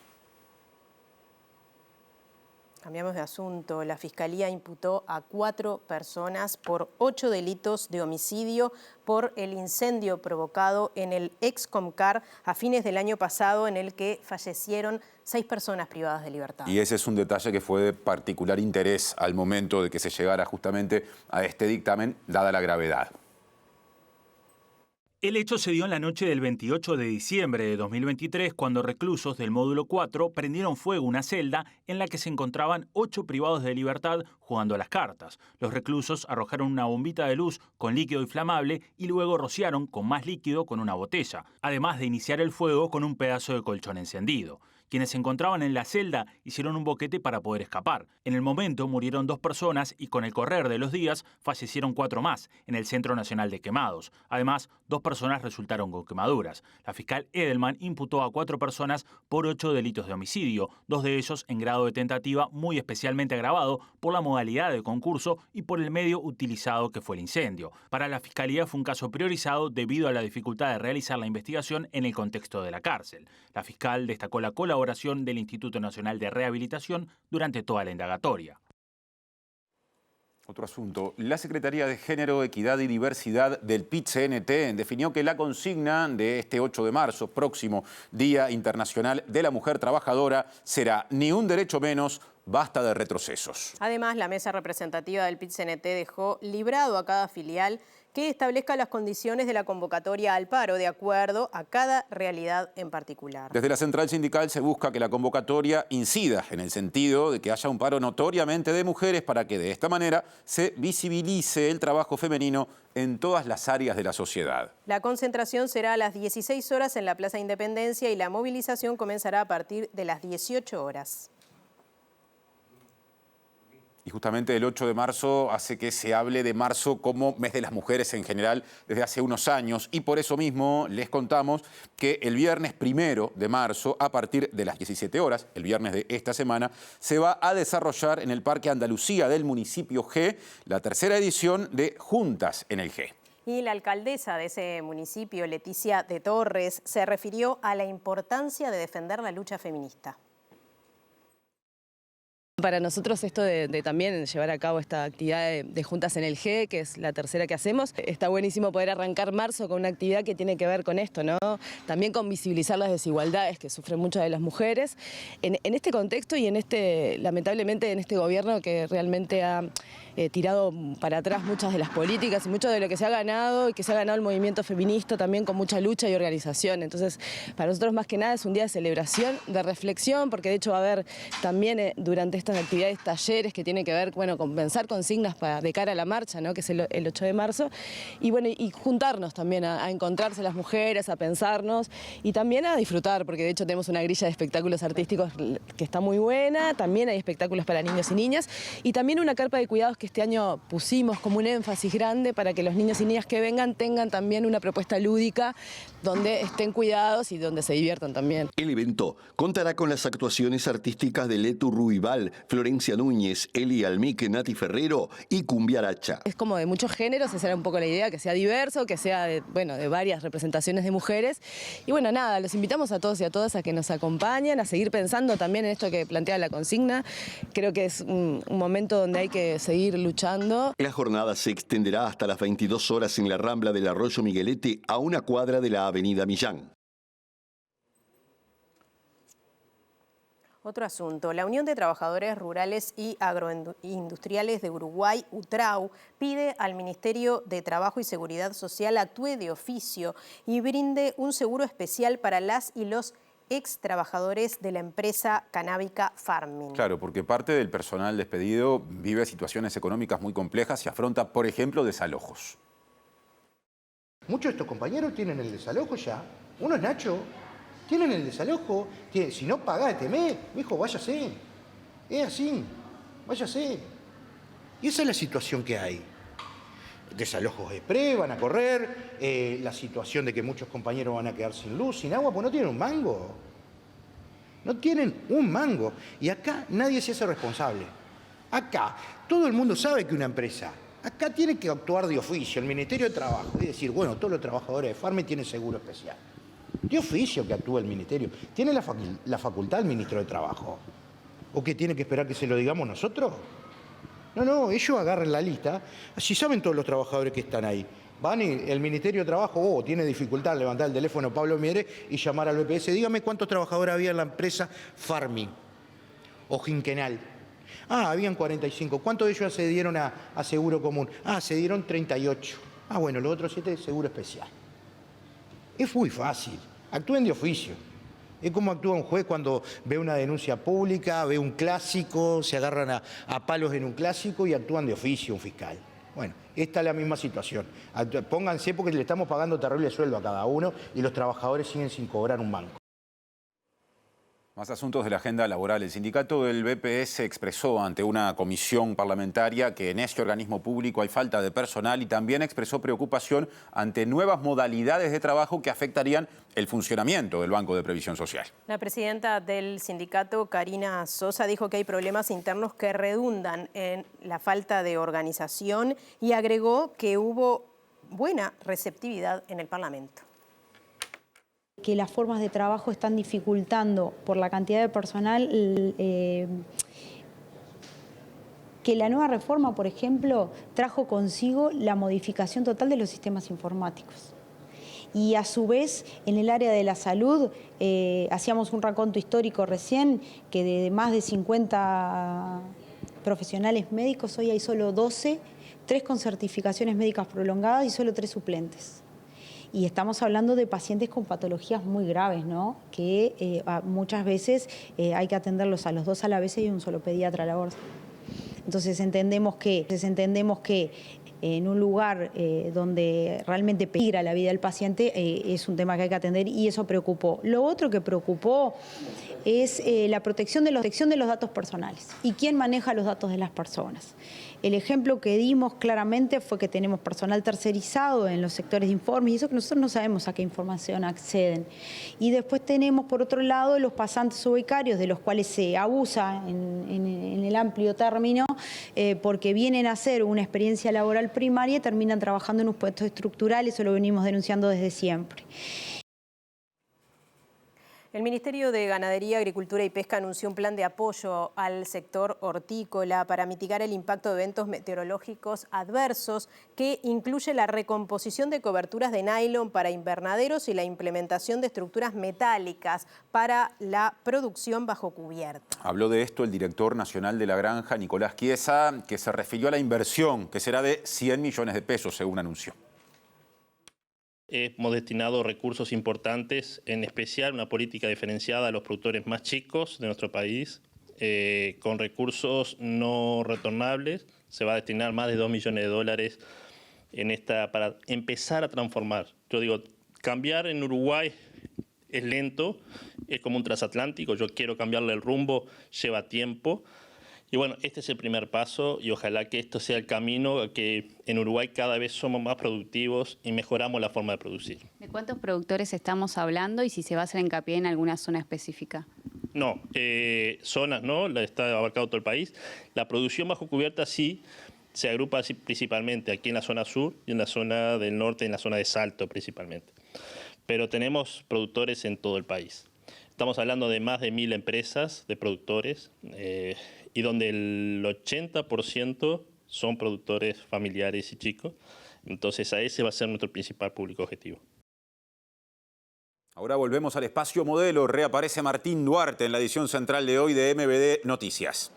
Cambiamos de asunto. La Fiscalía imputó a 4 personas por 8 delitos de homicidio por el incendio provocado en el Excomcar a fines del año pasado, en el que fallecieron 6 personas privadas de libertad. Y ese es un detalle que fue de particular interés al momento de que se llegara justamente a este dictamen, dada la gravedad. El hecho se dio en la noche del 28 de diciembre de 2023, cuando reclusos del módulo 4 prendieron fuego a una celda en la que se encontraban 8 privados de libertad jugando a las cartas. Los reclusos arrojaron una bombita de luz con líquido inflamable y luego rociaron con más líquido con una botella, además de iniciar el fuego con un pedazo de colchón encendido. Quienes se encontraban en la celda hicieron un boquete para poder escapar. En el momento murieron 2 personas y con el correr de los días fallecieron 4 más en el Centro Nacional de Quemados. Además, 2 personas resultaron con quemaduras. La fiscal Edelman imputó a 4 personas por 8 delitos de homicidio, 2 de ellos en grado de tentativa muy especialmente agravado por la modalidad de concurso y por el medio utilizado que fue el incendio. Para la Fiscalía fue un caso priorizado debido a la dificultad de realizar la investigación en el contexto de la cárcel. La fiscal destacó la colaboración del Instituto Nacional de Rehabilitación durante toda la indagatoria. Otro asunto. La Secretaría de Género, Equidad y Diversidad del PIT-CNT definió que la consigna de este 8 de marzo, próximo Día Internacional de la Mujer Trabajadora, será ni un derecho menos, basta de retrocesos. Además, la mesa representativa del PIT-CNT dejó librado a cada filial que establezca las condiciones de la convocatoria al paro de acuerdo a cada realidad en particular. Desde la central sindical se busca que la convocatoria incida en el sentido de que haya un paro notoriamente de mujeres para que de esta manera se visibilice el trabajo femenino en todas las áreas de la sociedad. La concentración será a las 16 horas en la Plaza Independencia y la movilización comenzará a partir de las 18 horas. Y justamente el 8 de marzo hace que se hable de marzo como mes de las mujeres en general desde hace unos años. Y por eso mismo les contamos que el viernes 1 de marzo, a partir de las 17 horas, el viernes de esta semana, se va a desarrollar en el Parque Andalucía del municipio G la tercera edición de Juntas en el G. Y la alcaldesa de ese municipio, Leticia de Torres, se refirió a la importancia de defender la lucha feminista. Para nosotros esto de también llevar a cabo esta actividad de Juntas en el G, que es la tercera que hacemos, está buenísimo poder arrancar marzo con una actividad que tiene que ver con esto, ¿no? También con visibilizar las desigualdades que sufren muchas de las mujeres. En este contexto y lamentablemente en este gobierno que realmente ha tirado para atrás muchas de las políticas y mucho de lo que se ha ganado y que se ha ganado el movimiento feminista también con mucha lucha y organización. Entonces, para nosotros más que nada es un día de celebración, de reflexión, porque de hecho va a haber también durante estas actividades talleres que tienen que ver, bueno, con pensar consignas de cara a la marcha, ¿no? Que es el 8 de marzo, y bueno, y juntarnos también a encontrarse las mujeres, a pensarnos y también a disfrutar, porque de hecho tenemos una grilla de espectáculos artísticos que está muy buena, también hay espectáculos para niños y niñas, y también una carpa de cuidados que este año pusimos como un énfasis grande para que los niños y niñas que vengan tengan también una propuesta lúdica donde estén cuidados y donde se diviertan también. El evento contará con las actuaciones artísticas de Letu Ruibal, Florencia Núñez, Eli Almique, Nati Ferrero y Cumbiaracha. Es como de muchos géneros, esa era un poco la idea, que sea diverso, que sea de varias representaciones de mujeres. Y bueno, nada, los invitamos a todos y a todas a que nos acompañen, a seguir pensando también en esto que plantea la consigna. Creo que es un momento donde hay que seguir luchando. La jornada se extenderá hasta las 22 horas en la Rambla del Arroyo Miguelete, a una cuadra de la Avenida Millán. Otro asunto. La Unión de Trabajadores Rurales y Agroindustriales de Uruguay, UTRAU, pide al Ministerio de Trabajo y Seguridad Social actúe de oficio y brinde un seguro especial para las y los ex trabajadores de la empresa canábica Farming. Claro, porque parte del personal despedido vive situaciones económicas muy complejas y afronta, por ejemplo, desalojos. Muchos de estos compañeros tienen el desalojo ya. Uno es Nacho. Tienen el desalojo. Si no pagás este mes, mijo, váyase. Es así. Váyase. Y esa es la situación que hay. Desalojos exprés, van a correr, la situación de que muchos compañeros van a quedar sin luz, sin agua, pues no tienen un mango. No tienen un mango. Y acá nadie se hace responsable. Acá todo el mundo sabe que una empresa, acá tiene que actuar de oficio, el Ministerio de Trabajo, y decir, bueno, todos los trabajadores de Farming tienen seguro especial. De oficio que actúa el Ministerio. ¿Tiene la facultad el Ministro de Trabajo? ¿O que tiene que esperar que se lo digamos nosotros? No, ellos agarran la lista, así saben todos los trabajadores que están ahí. Van y el Ministerio de Trabajo tiene dificultad en levantar el teléfono Pablo Mieres y llamar al BPS. Dígame cuántos trabajadores había en la empresa Farming o Jinquenal. Habían 45. ¿Cuántos de ellos accedieron a seguro común? Se dieron 38. Bueno, los otros 7 seguro especial. Es muy fácil. Actúen de oficio. Es como actúa un juez cuando ve una denuncia pública, ve un clásico, se agarran a palos en un clásico y actúan de oficio un fiscal. Bueno, esta es la misma situación. Pónganse porque le estamos pagando terrible sueldo a cada uno y los trabajadores siguen sin cobrar un mango. Más asuntos de la agenda laboral. El sindicato del BPS expresó ante una comisión parlamentaria que en este organismo público hay falta de personal y también expresó preocupación ante nuevas modalidades de trabajo que afectarían el funcionamiento del Banco de Previsión Social. La presidenta del sindicato, Karina Sosa, dijo que hay problemas internos que redundan en la falta de organización y agregó que hubo buena receptividad en el Parlamento. Que las formas de trabajo están dificultando por la cantidad de personal, que la nueva reforma, por ejemplo, trajo consigo la modificación total de los sistemas informáticos. Y a su vez, en el área de la salud, hacíamos un raconto histórico recién, que de más de 50 profesionales médicos, hoy hay solo 12, 3 con certificaciones médicas prolongadas y solo 3 suplentes. Y estamos hablando de pacientes con patologías muy graves, ¿no? Que muchas veces hay que atenderlos a los 2 a la vez y un solo pediatra a la orden. Entonces entendemos que en un lugar donde realmente peligra la vida del paciente es un tema que hay que atender y eso preocupó. Lo otro que preocupó es la protección de los datos personales y quién maneja los datos de las personas. El ejemplo que dimos claramente fue que tenemos personal tercerizado en los sectores de informes y eso que nosotros no sabemos a qué información acceden. Y después tenemos, por otro lado, los pasantes o becarios, de los cuales se abusa en el amplio término, porque vienen a hacer una experiencia laboral primaria y terminan trabajando en un puesto estructural, eso lo venimos denunciando desde siempre. El Ministerio de Ganadería, Agricultura y Pesca anunció un plan de apoyo al sector hortícola para mitigar el impacto de eventos meteorológicos adversos que incluye la recomposición de coberturas de nylon para invernaderos y la implementación de estructuras metálicas para la producción bajo cubierta. Habló de esto el director nacional de la granja, Nicolás Chiesa, que se refirió a la inversión, que será de 100 millones de pesos, según anunció. Hemos destinado recursos importantes, en especial una política diferenciada a los productores más chicos de nuestro país, con recursos no retornables. Se va a destinar más de 2 millones de dólares para empezar a transformar. Yo digo, cambiar en Uruguay es lento, es como un transatlántico. Yo quiero cambiarle el rumbo, lleva tiempo. Y bueno, este es el primer paso y ojalá que esto sea el camino, que en Uruguay cada vez somos más productivos y mejoramos la forma de producir. ¿De cuántos productores estamos hablando y si se va a hacer hincapié en alguna zona específica? No, zonas no, está abarcado todo el país. La producción bajo cubierta sí se agrupa principalmente aquí en la zona sur y en la zona del norte, en la zona de Salto principalmente. Pero tenemos productores en todo el país. Estamos hablando de más de 1000 empresas de productores y donde el 80% son productores familiares y chicos. Entonces a ese va a ser nuestro principal público objetivo. Ahora volvemos al espacio modelo. Reaparece Martín Duarte en la edición central de hoy de MBD Noticias.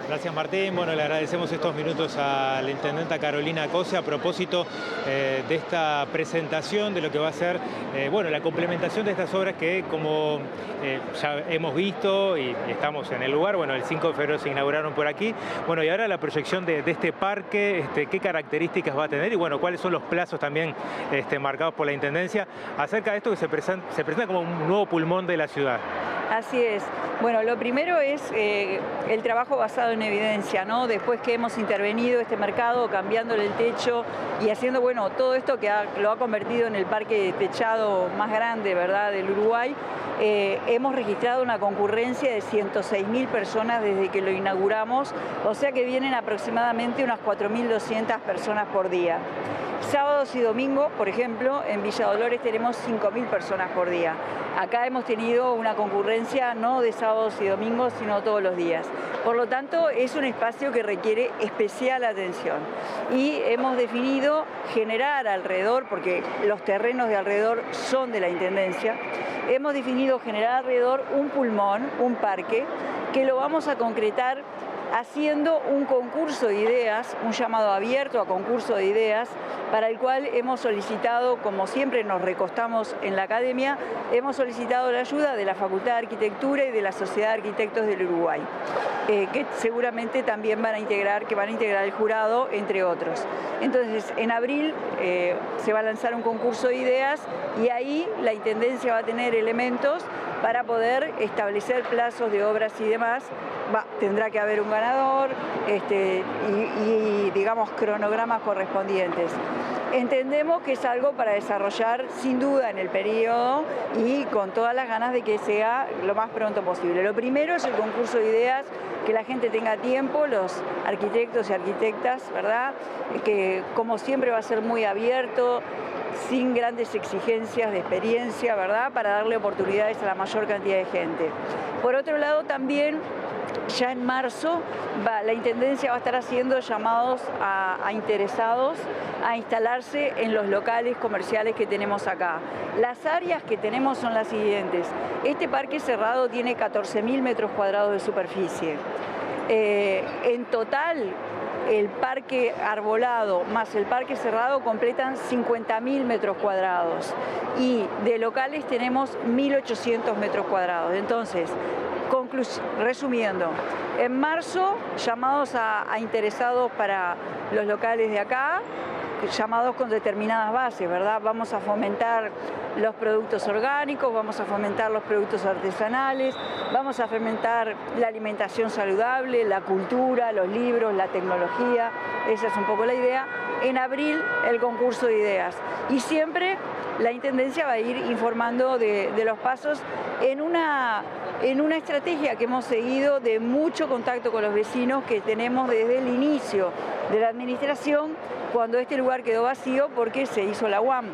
Gracias, Martín. Bueno, le agradecemos estos minutos a la intendenta Carolina Cose a propósito de esta presentación de lo que va a ser la complementación de estas obras que, como ya hemos visto y estamos en el lugar, bueno, el 5 de febrero se inauguraron por aquí. Bueno, y ahora la proyección de este parque, qué características va a tener y, bueno, cuáles son los plazos también marcados por la intendencia acerca de esto que se presenta como un nuevo pulmón de la ciudad. Así es. Bueno, lo primero es el trabajo basado en evidencia, ¿no? Después que hemos intervenido este mercado, cambiándole el techo y haciendo, bueno, todo esto que lo ha convertido en el parque techado más grande, ¿verdad?, del Uruguay, hemos registrado una concurrencia de 106.000 personas desde que lo inauguramos, o sea que vienen aproximadamente unas 4.200 personas por día. Sábados y domingos, por ejemplo, en Villa Dolores tenemos 5.000 personas por día. Acá hemos tenido una concurrencia no de sábados y domingos, sino todos los días. Por lo tanto, es un espacio que requiere especial atención. Y hemos definido generar alrededor, porque los terrenos de alrededor son de la Intendencia, hemos definido generar alrededor un pulmón, un parque, que lo vamos a concretar haciendo un concurso de ideas, un llamado abierto a concurso de ideas, para el cual hemos solicitado, como siempre nos recostamos en la academia, hemos solicitado la ayuda de la Facultad de Arquitectura y de la Sociedad de Arquitectos del Uruguay, que seguramente también van a integrar el jurado, entre otros. Entonces, en abril se va a lanzar un concurso de ideas y ahí la Intendencia va a tener elementos para poder establecer plazos de obras y demás. Tendrá que haber un ganador y digamos, cronogramas correspondientes. Entendemos que es algo para desarrollar sin duda en el periodo y con todas las ganas de que sea lo más pronto posible. Lo primero es el concurso de ideas, que la gente tenga tiempo, los arquitectos y arquitectas, ¿verdad? Que como siempre va a ser muy abierto, sin grandes exigencias de experiencia, ¿verdad?, para darle oportunidades a la mayor cantidad de gente. Por otro lado, también Ya en marzo la Intendencia va a estar haciendo llamados a interesados a instalarse en los locales comerciales que tenemos acá. Las áreas que tenemos son las siguientes. Este parque cerrado tiene 14.000 metros cuadrados de superficie. En total, el parque arbolado más el parque cerrado completan 50.000 metros cuadrados. Y de locales tenemos 1.800 metros cuadrados. Entonces, resumiendo, en marzo llamados a interesados para los locales de acá, llamados con determinadas bases, ¿verdad? Vamos a fomentar los productos orgánicos, vamos a fomentar los productos artesanales, vamos a fomentar la alimentación saludable, la cultura, los libros, la tecnología, esa es un poco la idea. En abril el concurso de ideas y siempre la Intendencia va a ir informando de los pasos en una estrategia que hemos seguido de mucho contacto con los vecinos que tenemos desde el inicio de la administración, cuando este lugar quedó vacío porque se hizo la UAM,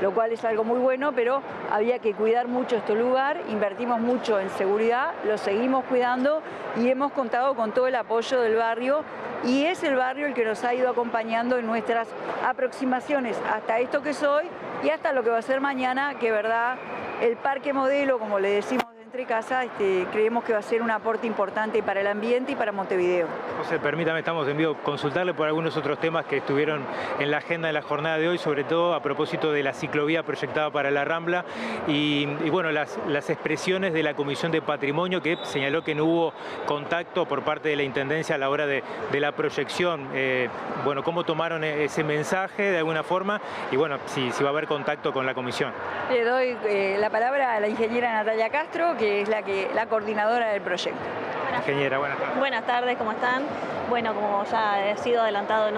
lo cual es algo muy bueno, pero había que cuidar mucho este lugar, invertimos mucho en seguridad, lo seguimos cuidando y hemos contado con todo el apoyo del barrio y es el barrio el que nos ha ido acompañando en nuestras aproximaciones hasta esto que es hoy y hasta lo que va a ser mañana, que verdad el parque modelo, como le decimos entre casa, creemos que va a ser un aporte importante para el ambiente y para Montevideo. José, permítame, estamos en vivo, consultarle por algunos otros temas que estuvieron en la agenda de la jornada de hoy, sobre todo a propósito de la ciclovía proyectada para la Rambla y bueno, las expresiones de la Comisión de Patrimonio que señaló que no hubo contacto por parte de la Intendencia a la hora de la proyección. Bueno, ¿cómo tomaron ese mensaje de alguna forma? Y bueno, si va a haber contacto con la Comisión. Le doy la palabra a la ingeniera Natalia Castro, que es la coordinadora del proyecto. Ingeniera, buenas tardes. Buenas tardes, ¿cómo están? Bueno, como ya ha sido adelantado en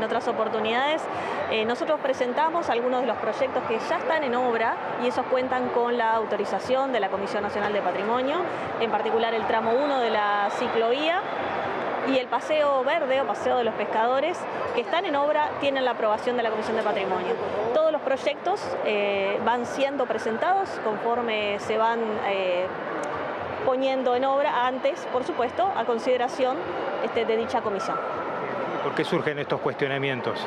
otras oportunidades, nosotros presentamos algunos de los proyectos que ya están en obra y esos cuentan con la autorización de la Comisión Nacional de Patrimonio, en particular el tramo 1 de la ciclovía y el paseo verde o paseo de los pescadores, que están en obra, tienen la aprobación de la Comisión de Patrimonio. Todos los proyectos van siendo presentados conforme se van poniendo en obra antes, por supuesto, a consideración de dicha comisión. ¿Por qué surgen estos cuestionamientos?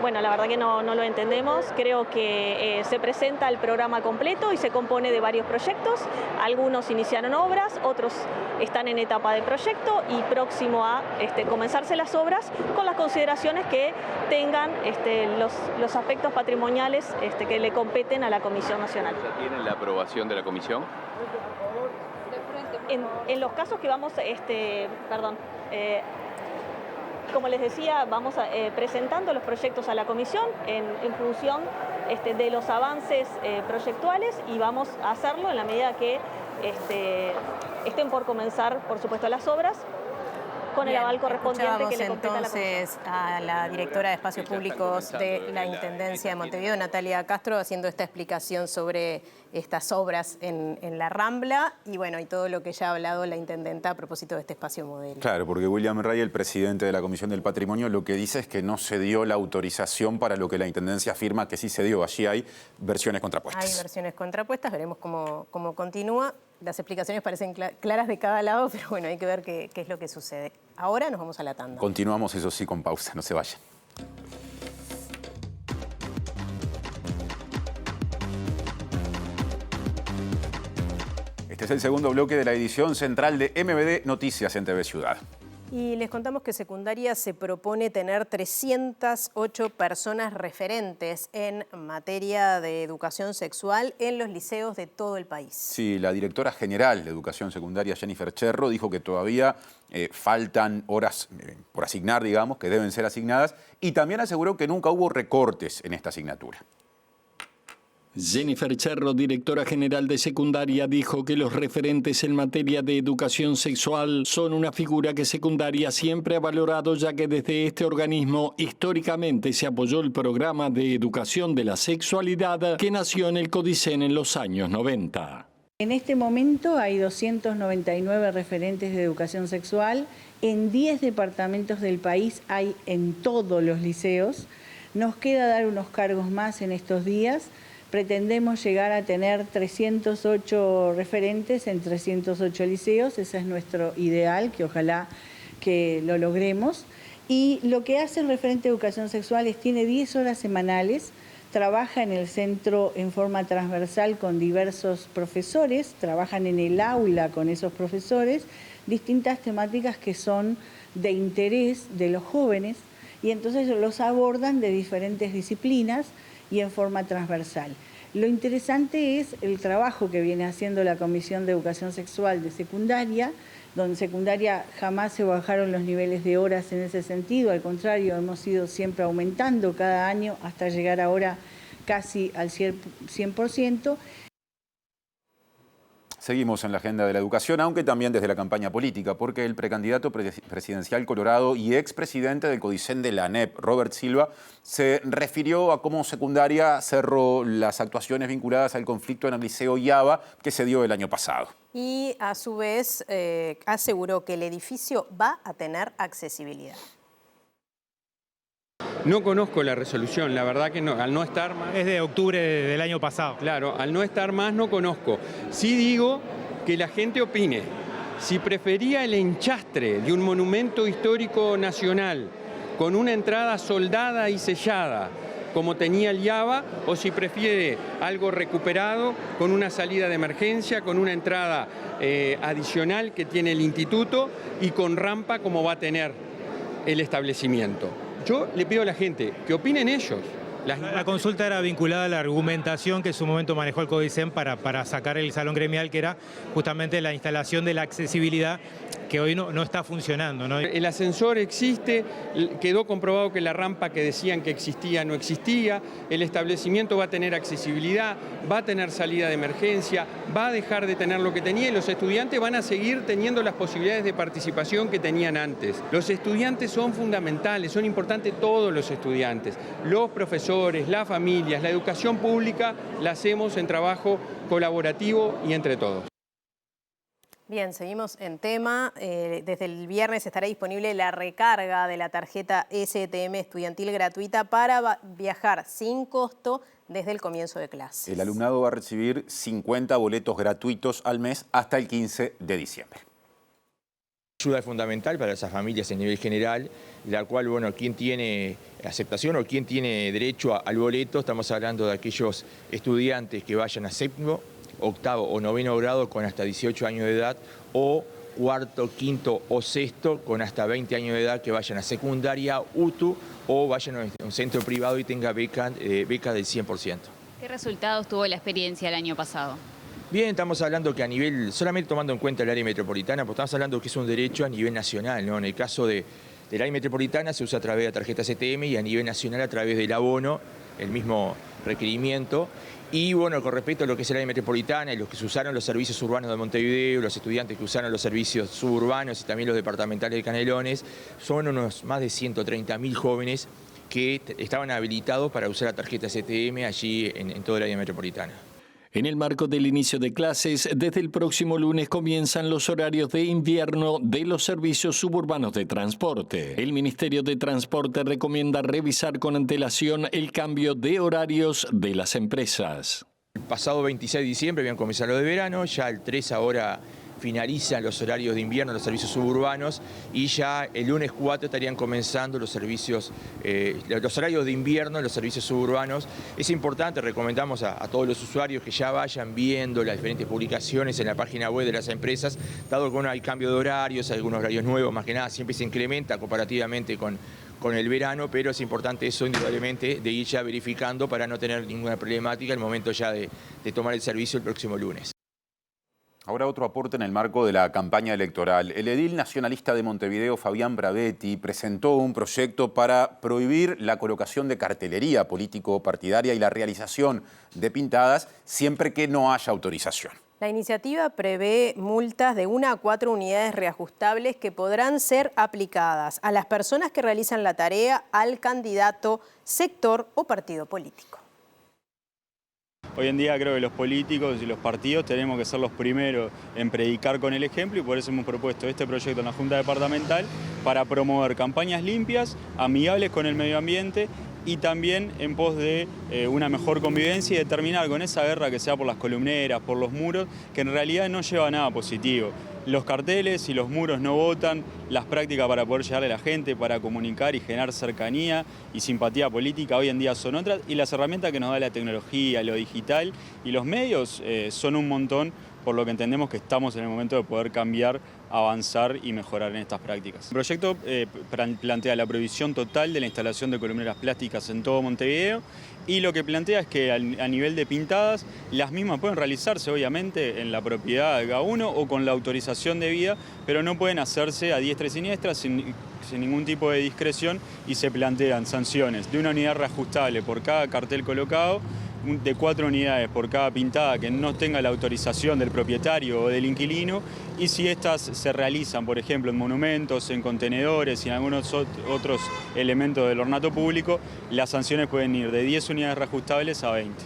Bueno, la verdad que no lo entendemos. Creo que se presenta el programa completo y se compone de varios proyectos. Algunos iniciaron obras, otros están en etapa de proyecto y próximo a comenzarse las obras con las consideraciones que tengan los aspectos patrimoniales que le competen a la Comisión Nacional. ¿Ya tienen la aprobación de la Comisión? En los casos que vamos, como les decía, vamos presentando los proyectos a la comisión en función de los avances proyectuales y vamos a hacerlo en la medida que estén por comenzar, por supuesto, las obras con el aval correspondiente que le compete a la comisión. Entonces a la directora de Espacios Públicos de la Intendencia de Montevideo, Natalia Castro, haciendo esta explicación sobre estas obras en la Rambla y bueno, y todo lo que ya ha hablado la intendenta a propósito de este espacio modelo. Claro, porque William Ray, el presidente de la Comisión del Patrimonio, lo que dice es que no se dio la autorización para lo que la Intendencia afirma que sí se dio. Allí hay versiones contrapuestas. Hay versiones contrapuestas, veremos cómo continúa. Las explicaciones parecen claras de cada lado, pero bueno, hay que ver qué es lo que sucede. Ahora nos vamos a la tanda. Continuamos, eso sí, con pausa, no se vayan. Este es el segundo bloque de la edición central de MBD Noticias en TV Ciudad. Y les contamos que Secundaria se propone tener 308 personas referentes en materia de educación sexual en los liceos de todo el país. Sí, la directora general de Educación Secundaria, Jennifer Cherro, dijo que todavía faltan horas por asignar, digamos, que deben ser asignadas, y también aseguró que nunca hubo recortes en esta asignatura. Jennifer Cherro, directora general de Secundaria, dijo que los referentes en materia de educación sexual son una figura que Secundaria siempre ha valorado, ya que desde este organismo históricamente se apoyó el programa de educación de la sexualidad que nació en el CODICEN en los años 90. En este momento hay 299 referentes de educación sexual, en 10 departamentos del país hay en todos los liceos. Nos queda dar unos cargos más en estos días, pretendemos llegar a tener 308 referentes en 308 liceos. Ese es nuestro ideal, que ojalá que lo logremos. Y lo que hace el referente de educación sexual es tiene 10 horas semanales, trabaja en el centro en forma transversal con diversos profesores, trabajan en el aula con esos profesores, distintas temáticas que son de interés de los jóvenes, y entonces los abordan de diferentes disciplinas y en forma transversal. Lo interesante es el trabajo que viene haciendo la Comisión de Educación Sexual de secundaria, donde en secundaria jamás se bajaron los niveles de horas en ese sentido, al contrario, hemos ido siempre aumentando cada año hasta llegar ahora casi al 100%. Seguimos en la agenda de la educación, aunque también desde la campaña política, porque el precandidato presidencial colorado y expresidente del CODICEN de la ANEP, Robert Silva, se refirió a cómo secundaria cerró las actuaciones vinculadas al conflicto en el Liceo Yaba que se dio el año pasado. Y a su vez aseguró que el edificio va a tener accesibilidad. No conozco la resolución, la verdad que no, al no estar más... Es de octubre del año pasado. Claro, al no estar más no conozco. Sí digo que la gente opine. Si prefería el enchastre de un monumento histórico nacional con una entrada soldada y sellada, como tenía el Yaba, o si prefiere algo recuperado con una salida de emergencia, con una entrada adicional que tiene el instituto y con rampa como va a tener el establecimiento. Yo le pido a la gente que opinen ellos. La consulta era vinculada a la argumentación que en su momento manejó el CODICEN para sacar el salón gremial, que era justamente la instalación de la accesibilidad, que hoy no está funcionando, ¿no? El ascensor existe, quedó comprobado que la rampa que decían que existía no existía, el establecimiento va a tener accesibilidad, va a tener salida de emergencia, va a dejar de tener lo que tenía y los estudiantes van a seguir teniendo las posibilidades de participación que tenían antes. Los estudiantes son fundamentales, son importantes todos los estudiantes, los profesores, las familias, la educación pública la hacemos en trabajo colaborativo y entre todos. Bien, seguimos en tema. Desde el viernes estará disponible la recarga de la tarjeta STM estudiantil gratuita para viajar sin costo desde el comienzo de clases. El alumnado va a recibir 50 boletos gratuitos al mes hasta el 15 de diciembre. Ayuda fundamental para esas familias a nivel general, la cual, bueno, quien tiene aceptación o quien tiene derecho al boleto, estamos hablando de aquellos estudiantes que vayan a séptimo, octavo o noveno grado con hasta 18 años de edad, o cuarto, quinto o sexto con hasta 20 años de edad que vayan a secundaria, UTU o vayan a un centro privado y tenga beca del 100%. ¿Qué resultados tuvo la experiencia el año pasado? Bien, estamos hablando que a nivel, solamente tomando en cuenta el área metropolitana, pues estamos hablando que es un derecho a nivel nacional, ¿no? En el caso del área metropolitana se usa a través de la tarjeta STM y a nivel nacional a través del abono, el mismo requerimiento. Y bueno, con respecto a lo que es el área metropolitana y los que se usaron los servicios urbanos de Montevideo, los estudiantes que usaron los servicios suburbanos y también los departamentales de Canelones, son unos más de 130.000 jóvenes que estaban habilitados para usar la tarjeta STM allí en todo el área metropolitana. En el marco del inicio de clases, desde el próximo lunes comienzan los horarios de invierno de los servicios suburbanos de transporte. El Ministerio de Transporte recomienda revisar con antelación el cambio de horarios de las empresas. El pasado 26 de diciembre habían comenzado los de verano, ya el 3 ahora finalizan los horarios de invierno, los servicios suburbanos, y ya el lunes 4 estarían comenzando los servicios, los horarios de invierno, los servicios suburbanos. Es importante, recomendamos a todos los usuarios que ya vayan viendo las diferentes publicaciones en la página web de las empresas, dado que hay cambio de horarios, algunos horarios nuevos, más que nada siempre se incrementa comparativamente con el verano, pero es importante eso indudablemente de ir ya verificando para no tener ninguna problemática al momento ya de tomar el servicio el próximo lunes. Ahora otro aporte en el marco de la campaña electoral. El edil nacionalista de Montevideo, Fabián Bravetti, presentó un proyecto para prohibir la colocación de cartelería político-partidaria y la realización de pintadas siempre que no haya autorización. La iniciativa prevé multas de 1 a 4 unidades reajustables que podrán ser aplicadas a las personas que realizan la tarea, al candidato, sector o partido político. Hoy en día creo que los políticos y los partidos tenemos que ser los primeros en predicar con el ejemplo y por eso hemos propuesto este proyecto en la Junta Departamental para promover campañas limpias, amigables con el medio ambiente y también en pos de una mejor convivencia y de terminar con esa guerra que sea por las columneras, por los muros, que en realidad no lleva a nada positivo. Los carteles y los muros no votan, las prácticas para poder llegarle a la gente, para comunicar y generar cercanía y simpatía política hoy en día son otras, y las herramientas que nos da la tecnología, lo digital y los medios son un montón, por lo que entendemos que estamos en el momento de poder cambiar, avanzar y mejorar en estas prácticas. El proyecto plantea la prohibición total de la instalación de columneras plásticas en todo Montevideo, y lo que plantea es que a nivel de pintadas, las mismas pueden realizarse obviamente en la propiedad de cada uno o con la autorización debida, pero no pueden hacerse a diestra y siniestra sin ningún tipo de discreción, y se plantean sanciones de una unidad reajustable por cada cartel colocado, de 4 unidades por cada pintada que no tenga la autorización del propietario o del inquilino, y si estas se realizan, por ejemplo, en monumentos, en contenedores y en algunos otros elementos del ornato público, las sanciones pueden ir de 10 unidades reajustables a 20.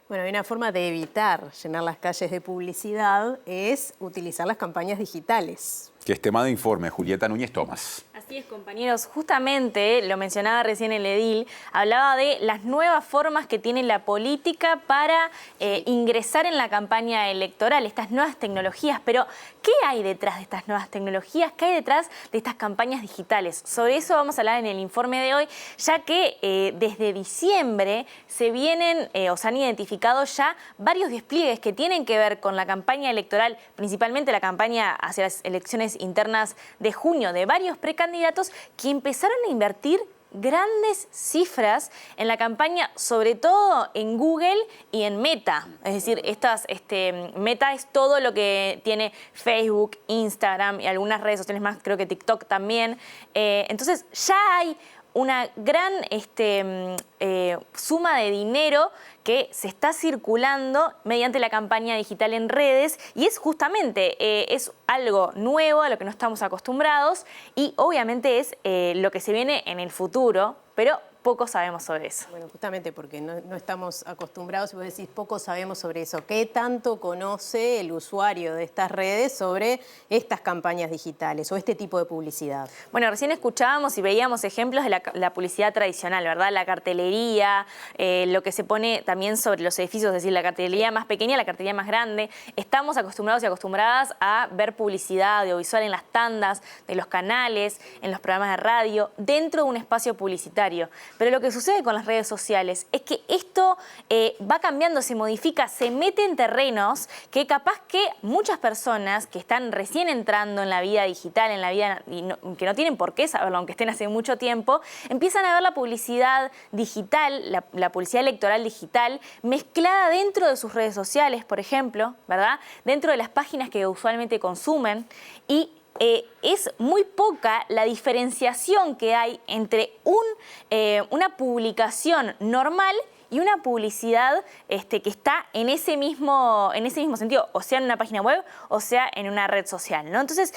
Bueno, hay una forma de evitar llenar las calles de publicidad, es utilizar las campañas digitales. Que es tema de informe, Julieta Núñez Tomás. Así es, compañeros. Justamente, lo mencionaba recién el edil, hablaba de las nuevas formas que tiene la política para ingresar en la campaña electoral, estas nuevas tecnologías. Pero, ¿qué hay detrás de estas nuevas tecnologías? ¿Qué hay detrás de estas campañas digitales? Sobre eso vamos a hablar en el informe de hoy, ya que desde diciembre se vienen o se han identificado ya varios despliegues que tienen que ver con la campaña electoral, principalmente la campaña hacia las elecciones internas de junio, de varios precandidatos que empezaron a invertir grandes cifras en la campaña, sobre todo en Google y en Meta. Es decir, Meta es todo lo que tiene Facebook, Instagram y algunas redes sociales más, creo que TikTok también. Entonces ya hay una gran suma de dinero que se está circulando mediante la campaña digital en redes, y es justamente es algo nuevo a lo que no estamos acostumbrados, y obviamente es lo que se viene en el futuro, pero poco sabemos sobre eso. Bueno, justamente porque no estamos acostumbrados, y vos decís poco sabemos sobre eso. ¿Qué tanto conoce el usuario de estas redes sobre estas campañas digitales o este tipo de publicidad? Bueno, recién escuchábamos y veíamos ejemplos de la publicidad tradicional, ¿verdad? La cartelería, lo que se pone también sobre los edificios, es decir, la cartelería más pequeña, la cartelería más grande. Estamos acostumbrados y acostumbradas a ver publicidad audiovisual en las tandas de los canales, en los programas de radio, dentro de un espacio publicitario. Pero lo que sucede con las redes sociales es que esto va cambiando, se modifica, se mete en terrenos que capaz que muchas personas que están recién entrando en la vida digital, en la vida que no tienen por qué saberlo, aunque estén hace mucho tiempo, empiezan a ver la publicidad digital, la publicidad electoral digital, mezclada dentro de sus redes sociales, por ejemplo, ¿verdad? Dentro de las páginas que usualmente consumen, y es muy poca la diferenciación que hay entre una publicación normal y una publicidad que está en ese mismo sentido, o sea en una página web o sea en una red social, ¿no? Entonces,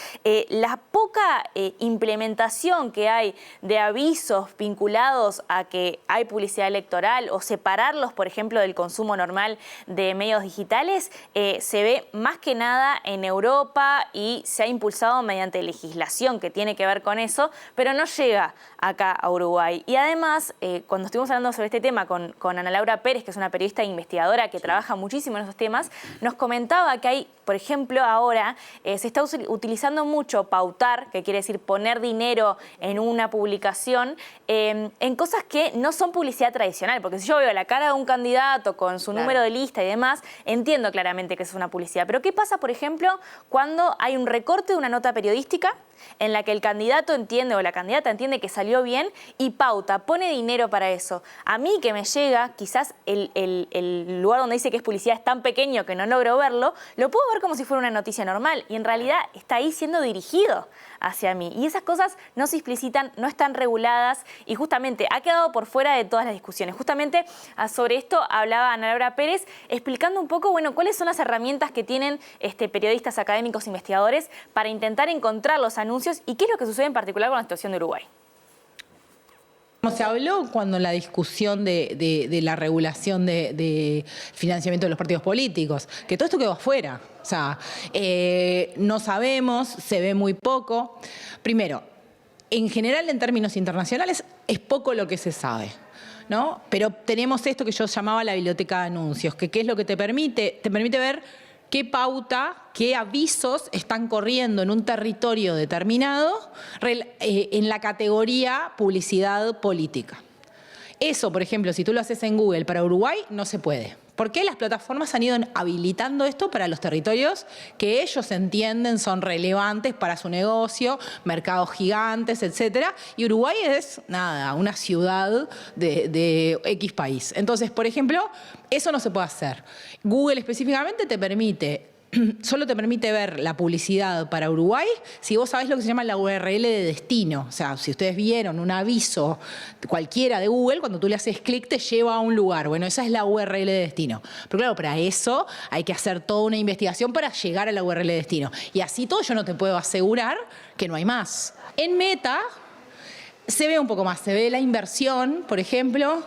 la poca implementación que hay de avisos vinculados a que hay publicidad electoral o separarlos, por ejemplo, del consumo normal de medios digitales, se ve más que nada en Europa y se ha impulsado mediante legislación que tiene que ver con eso, pero no llega acá a Uruguay. Y además, cuando estuvimos hablando sobre este tema con Ana Laura Pérez, que es una periodista e investigadora que trabaja muchísimo en esos temas, nos comentaba que hay, por ejemplo, ahora se está utilizando mucho pautar, que quiere decir poner dinero en una publicación, en cosas que no son publicidad tradicional, porque si yo veo la cara de un candidato con su número de lista y demás, entiendo claramente que es una publicidad. Pero ¿qué pasa, por ejemplo, cuando hay un recorte de una nota periodística en la que el candidato entiende o la candidata entiende que salió bien y pauta, pone dinero para eso? A mí que me llega, quizás el lugar donde dice que es publicidad es tan pequeño que no logro verlo, lo puedo ver como si fuera una noticia normal y en realidad está ahí siendo dirigido hacia mí. Y esas cosas no se explicitan, no están reguladas y justamente ha quedado por fuera de todas las discusiones. Justamente sobre esto hablaba Ana Laura Pérez, explicando un poco, bueno, cuáles son las herramientas que tienen periodistas, académicos, investigadores para intentar encontrar los anuncios y qué es lo que sucede en particular con la situación de Uruguay. Se habló cuando en la discusión de la regulación de financiamiento de los partidos políticos, que todo esto quedó afuera. O sea, no sabemos, se ve muy poco. Primero, en general, en términos internacionales, es poco lo que se sabe, ¿no? Pero tenemos esto que yo llamaba la biblioteca de anuncios, que ¿qué es lo que te permite? Te permite ver qué pauta, qué avisos están corriendo en un territorio determinado en la categoría publicidad política. Eso, por ejemplo, si tú lo haces en Google para Uruguay, no se puede. ¿Por qué las plataformas han ido habilitando esto para los territorios que ellos entienden son relevantes para su negocio, mercados gigantes, etcétera? Y Uruguay es, nada, una ciudad de X país. Entonces, por ejemplo, eso no se puede hacer. Google específicamente solo te permite ver la publicidad para Uruguay si vos sabés lo que se llama la URL de destino. O sea, si ustedes vieron un aviso cualquiera de Google, cuando tú le haces clic te lleva a un lugar. Bueno, esa es la URL de destino. Pero claro, para eso hay que hacer toda una investigación para llegar a la URL de destino. Y así todo yo no te puedo asegurar que no hay más. En Meta se ve un poco más, se ve la inversión, por ejemplo,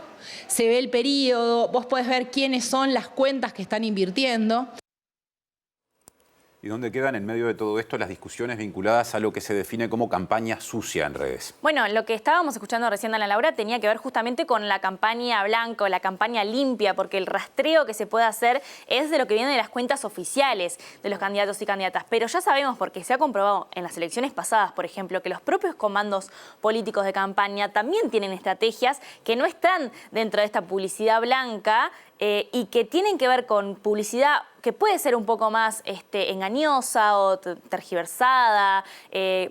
se ve el periodo, vos podés ver quiénes son las cuentas que están invirtiendo. ¿Y dónde quedan en medio de todo esto las discusiones vinculadas a lo que se define como campaña sucia en redes? Bueno, lo que estábamos escuchando recién de Ana Laura tenía que ver justamente con la campaña blanca o la campaña limpia, porque el rastreo que se puede hacer es de lo que viene de las cuentas oficiales de los candidatos y candidatas. Pero ya sabemos, porque se ha comprobado en las elecciones pasadas, por ejemplo, que los propios comandos políticos de campaña también tienen estrategias que no están dentro de esta publicidad blanca, y que tienen que ver con publicidad que puede ser un poco más engañosa o tergiversada,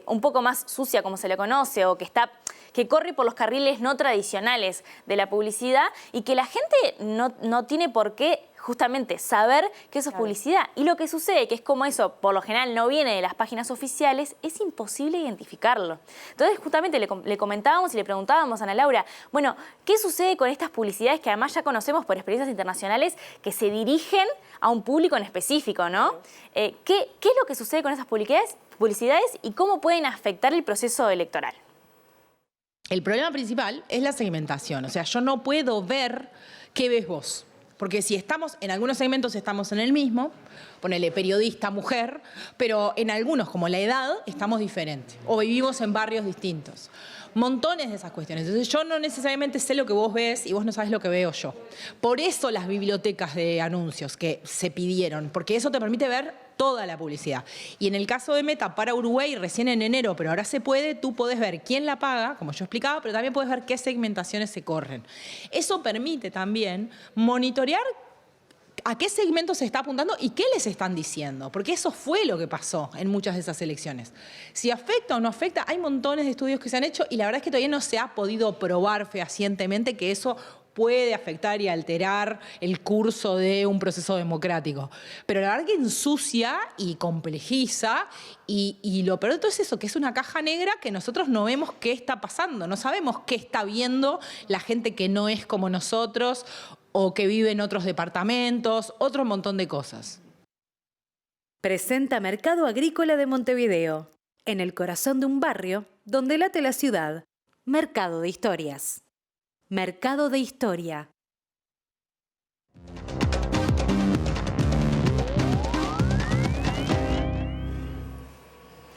un poco más sucia como se le conoce, o que corre por los carriles no tradicionales de la publicidad y que la gente no tiene por qué justamente saber que eso es publicidad. Y lo que sucede, que es como eso por lo general no viene de las páginas oficiales, es imposible identificarlo. Entonces justamente le comentábamos y le preguntábamos a Ana Laura, bueno, ¿qué sucede con estas publicidades que además ya conocemos por experiencias internacionales que se dirigen a un público en específico, ¿no? ¿Qué es lo que sucede con esas publicidades y cómo pueden afectar el proceso electoral? El problema principal es la segmentación. O sea, yo no puedo ver qué ves vos. Porque si estamos, en algunos segmentos estamos en el mismo, ponele periodista, mujer, pero en algunos, como la edad, estamos diferentes. O vivimos en barrios distintos. Montones de esas cuestiones. Entonces yo no necesariamente sé lo que vos ves y vos no sabés lo que veo yo. Por eso las bibliotecas de anuncios que se pidieron, porque eso te permite ver toda la publicidad. Y en el caso de Meta para Uruguay, recién en enero, pero ahora se puede, tú podés ver quién la paga, como yo explicaba, pero también podés ver qué segmentaciones se corren. Eso permite también monitorear a qué segmento se está apuntando y qué les están diciendo, porque eso fue lo que pasó en muchas de esas elecciones. Si afecta o no afecta, hay montones de estudios que se han hecho y la verdad es que todavía no se ha podido probar fehacientemente que eso puede afectar y alterar el curso de un proceso democrático. Pero la verdad que ensucia y complejiza y lo peor de todo es eso, que es una caja negra que nosotros no vemos qué está pasando, no sabemos qué está viendo la gente que no es como nosotros o que vive en otros departamentos, otro montón de cosas. Presenta Mercado Agrícola de Montevideo, en el corazón de un barrio donde late la ciudad. Mercado de Historias. Mercado de Historia.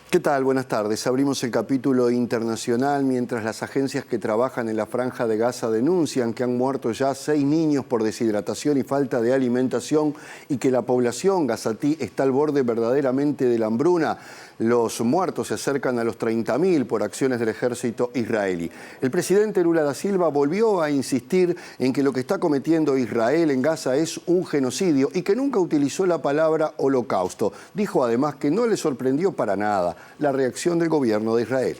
¿Qué tal? Buenas tardes. Abrimos el capítulo internacional mientras las agencias que trabajan en la Franja de Gaza denuncian que han muerto ya 6 niños por deshidratación y falta de alimentación y que la población gazatí está al borde verdaderamente de la hambruna. Los muertos se acercan a los 30.000 por acciones del ejército israelí. El presidente Lula da Silva volvió a insistir en que lo que está cometiendo Israel en Gaza es un genocidio y que nunca utilizó la palabra holocausto. Dijo además que no le sorprendió para nada la reacción del gobierno de Israel.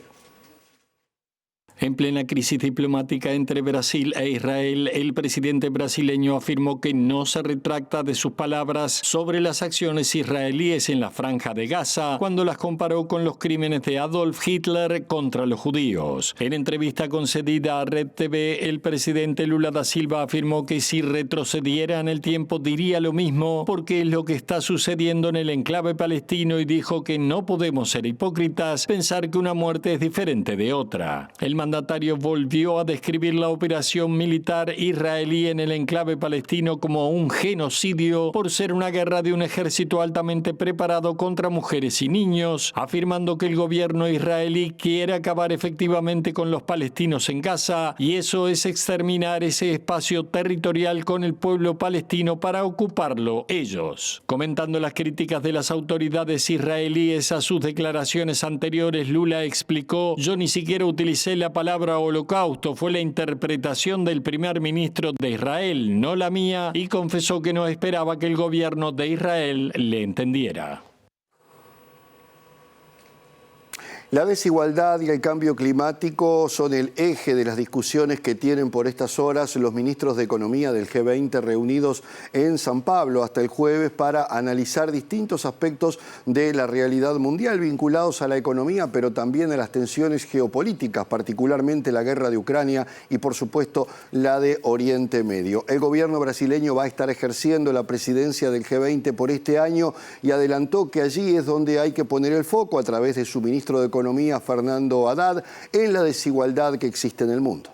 En plena crisis diplomática entre Brasil e Israel, el presidente brasileño afirmó que no se retracta de sus palabras sobre las acciones israelíes en la Franja de Gaza, cuando las comparó con los crímenes de Adolf Hitler contra los judíos. En entrevista concedida a Red TV, el presidente Lula da Silva afirmó que si retrocediera en el tiempo diría lo mismo, porque es lo que está sucediendo en el enclave palestino, y dijo que no podemos ser hipócritas, pensar que una muerte es diferente de otra. El mandatario volvió a describir la operación militar israelí en el enclave palestino como un genocidio por ser una guerra de un ejército altamente preparado contra mujeres y niños, afirmando que el gobierno israelí quiere acabar efectivamente con los palestinos en Gaza y eso es exterminar ese espacio territorial con el pueblo palestino para ocuparlo ellos. Comentando las críticas de las autoridades israelíes a sus declaraciones anteriores, Lula explicó: "Yo ni siquiera utilicé la palabra holocausto, fue la interpretación del primer ministro de Israel, no la mía", y confesó que no esperaba que el gobierno de Israel le entendiera. La desigualdad y el cambio climático son el eje de las discusiones que tienen por estas horas los ministros de Economía del G20 reunidos en San Pablo hasta el jueves para analizar distintos aspectos de la realidad mundial vinculados a la economía, pero también a las tensiones geopolíticas, particularmente la guerra de Ucrania y, por supuesto, la de Oriente Medio. El gobierno brasileño va a estar ejerciendo la presidencia del G20 por este año y adelantó que allí es donde hay que poner el foco a través de su ministro de Economía, Fernando Haddad, en la desigualdad que existe en el mundo.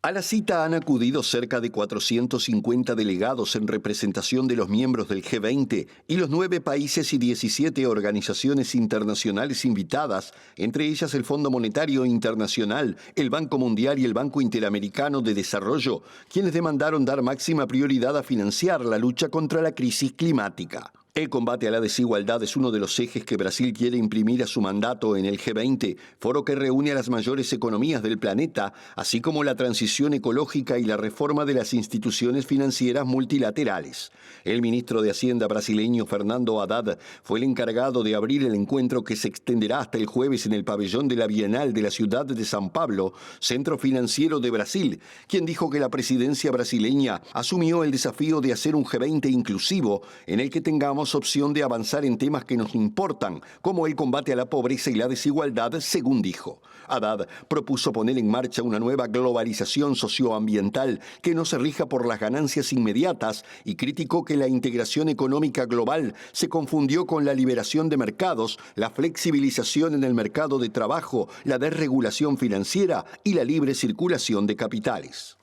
A la cita han acudido cerca de 450 delegados en representación de los miembros del G20 y los 9 países y 17 organizaciones internacionales invitadas, entre ellas el Fondo Monetario Internacional, el Banco Mundial y el Banco Interamericano de Desarrollo, quienes demandaron dar máxima prioridad a financiar la lucha contra la crisis climática. El combate a la desigualdad es uno de los ejes que Brasil quiere imprimir a su mandato en el G20, foro que reúne a las mayores economías del planeta, así como la transición ecológica y la reforma de las instituciones financieras multilaterales. El ministro de Hacienda brasileño Fernando Haddad fue el encargado de abrir el encuentro que se extenderá hasta el jueves en el pabellón de la Bienal de la ciudad de San Pablo, centro financiero de Brasil, quien dijo que la presidencia brasileña asumió el desafío de hacer un G20 inclusivo en el que tengamos opción de avanzar en temas que nos importan, como el combate a la pobreza y la desigualdad, según dijo. Haddad propuso poner en marcha una nueva globalización socioambiental que no se rija por las ganancias inmediatas y criticó que la integración económica global se confundió con la liberación de mercados, la flexibilización en el mercado de trabajo, la desregulación financiera y la libre circulación de capitales.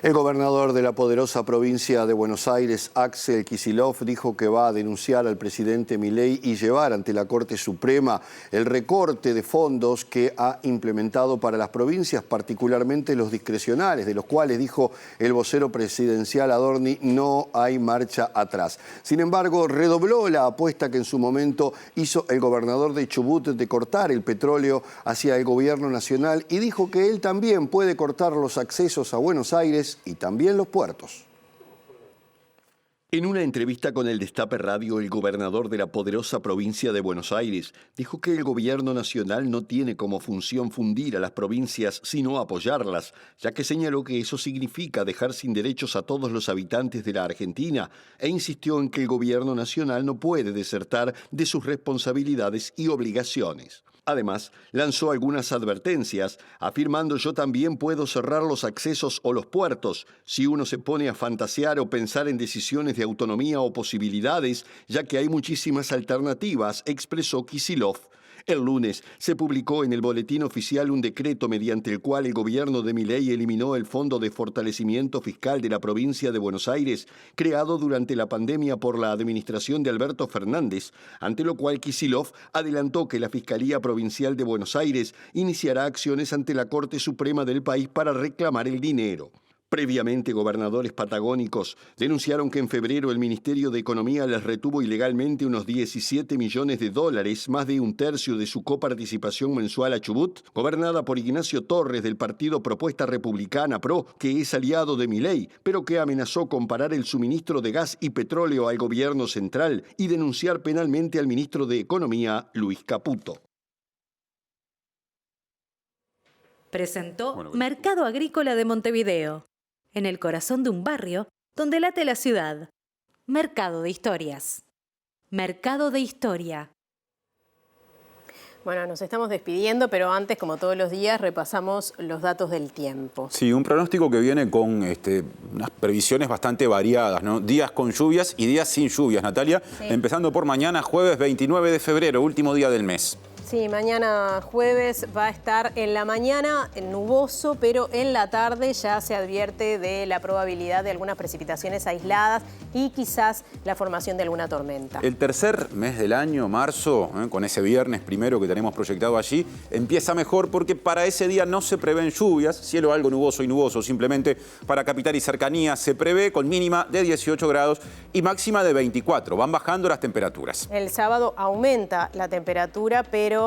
El gobernador de la poderosa provincia de Buenos Aires, Axel Kicillof, dijo que va a denunciar al presidente Milei y llevar ante la Corte Suprema el recorte de fondos que ha implementado para las provincias, particularmente los discrecionales, de los cuales, dijo el vocero presidencial Adorni, no hay marcha atrás. Sin embargo, redobló la apuesta que en su momento hizo el gobernador de Chubut de cortar el petróleo hacia el gobierno nacional y dijo que él también puede cortar los accesos a Buenos Aires y también los puertos. En una entrevista con el Destape Radio, el gobernador de la poderosa provincia de Buenos Aires dijo que el gobierno nacional no tiene como función fundir a las provincias, sino apoyarlas, ya que señaló que eso significa dejar sin derechos a todos los habitantes de la Argentina e insistió en que el gobierno nacional no puede desertar de sus responsabilidades y obligaciones. Además, lanzó algunas advertencias, afirmando: yo también puedo cerrar los accesos o los puertos si uno se pone a fantasear o pensar en decisiones de autonomía o posibilidades, ya que hay muchísimas alternativas, expresó Kicillof. El lunes se publicó en el Boletín Oficial un decreto mediante el cual el gobierno de Milei eliminó el Fondo de Fortalecimiento Fiscal de la provincia de Buenos Aires, creado durante la pandemia por la administración de Alberto Fernández, ante lo cual Kicillof adelantó que la Fiscalía Provincial de Buenos Aires iniciará acciones ante la Corte Suprema del país para reclamar el dinero. Previamente, gobernadores patagónicos denunciaron que en febrero el Ministerio de Economía les retuvo ilegalmente unos 17 millones de dólares, más de un tercio de su coparticipación mensual a Chubut, gobernada por Ignacio Torres del partido Propuesta Republicana PRO, que es aliado de Milei, pero que amenazó con parar el suministro de gas y petróleo al gobierno central y denunciar penalmente al ministro de Economía, Luis Caputo. Presentó Mercado Agrícola de Montevideo, en el corazón de un barrio donde late la ciudad. Mercado de Historias. Mercado de Historia. Bueno, nos estamos despidiendo, pero antes, como todos los días, repasamos los datos del tiempo. Sí, un pronóstico que viene con unas previsiones bastante variadas, ¿no? Días con lluvias y días sin lluvias, Natalia. Sí. Empezando por mañana, jueves 29 de febrero, último día del mes. Sí, mañana jueves va a estar en la mañana nuboso, pero en la tarde ya se advierte de la probabilidad de algunas precipitaciones aisladas y quizás la formación de alguna tormenta. El tercer mes del año, marzo, con ese viernes primero que tenemos proyectado allí, empieza mejor porque para ese día no se prevén lluvias, cielo algo nuboso y nuboso, simplemente para capital y cercanía se prevé con mínima de 18 grados y máxima de 24. Van bajando las temperaturas. El sábado aumenta la temperatura, pero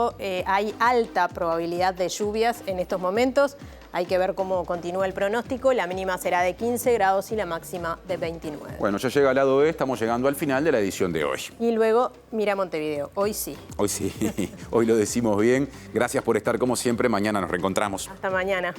hay alta probabilidad de lluvias en estos momentos. Hay que ver cómo continúa el pronóstico. La mínima será de 15 grados y la máxima de 29. Bueno, ya llega al lado E, estamos llegando al final de la edición de hoy. Y luego mira Montevideo. Hoy sí. Hoy sí, hoy lo decimos bien. Gracias por estar como siempre. Mañana nos reencontramos. Hasta mañana.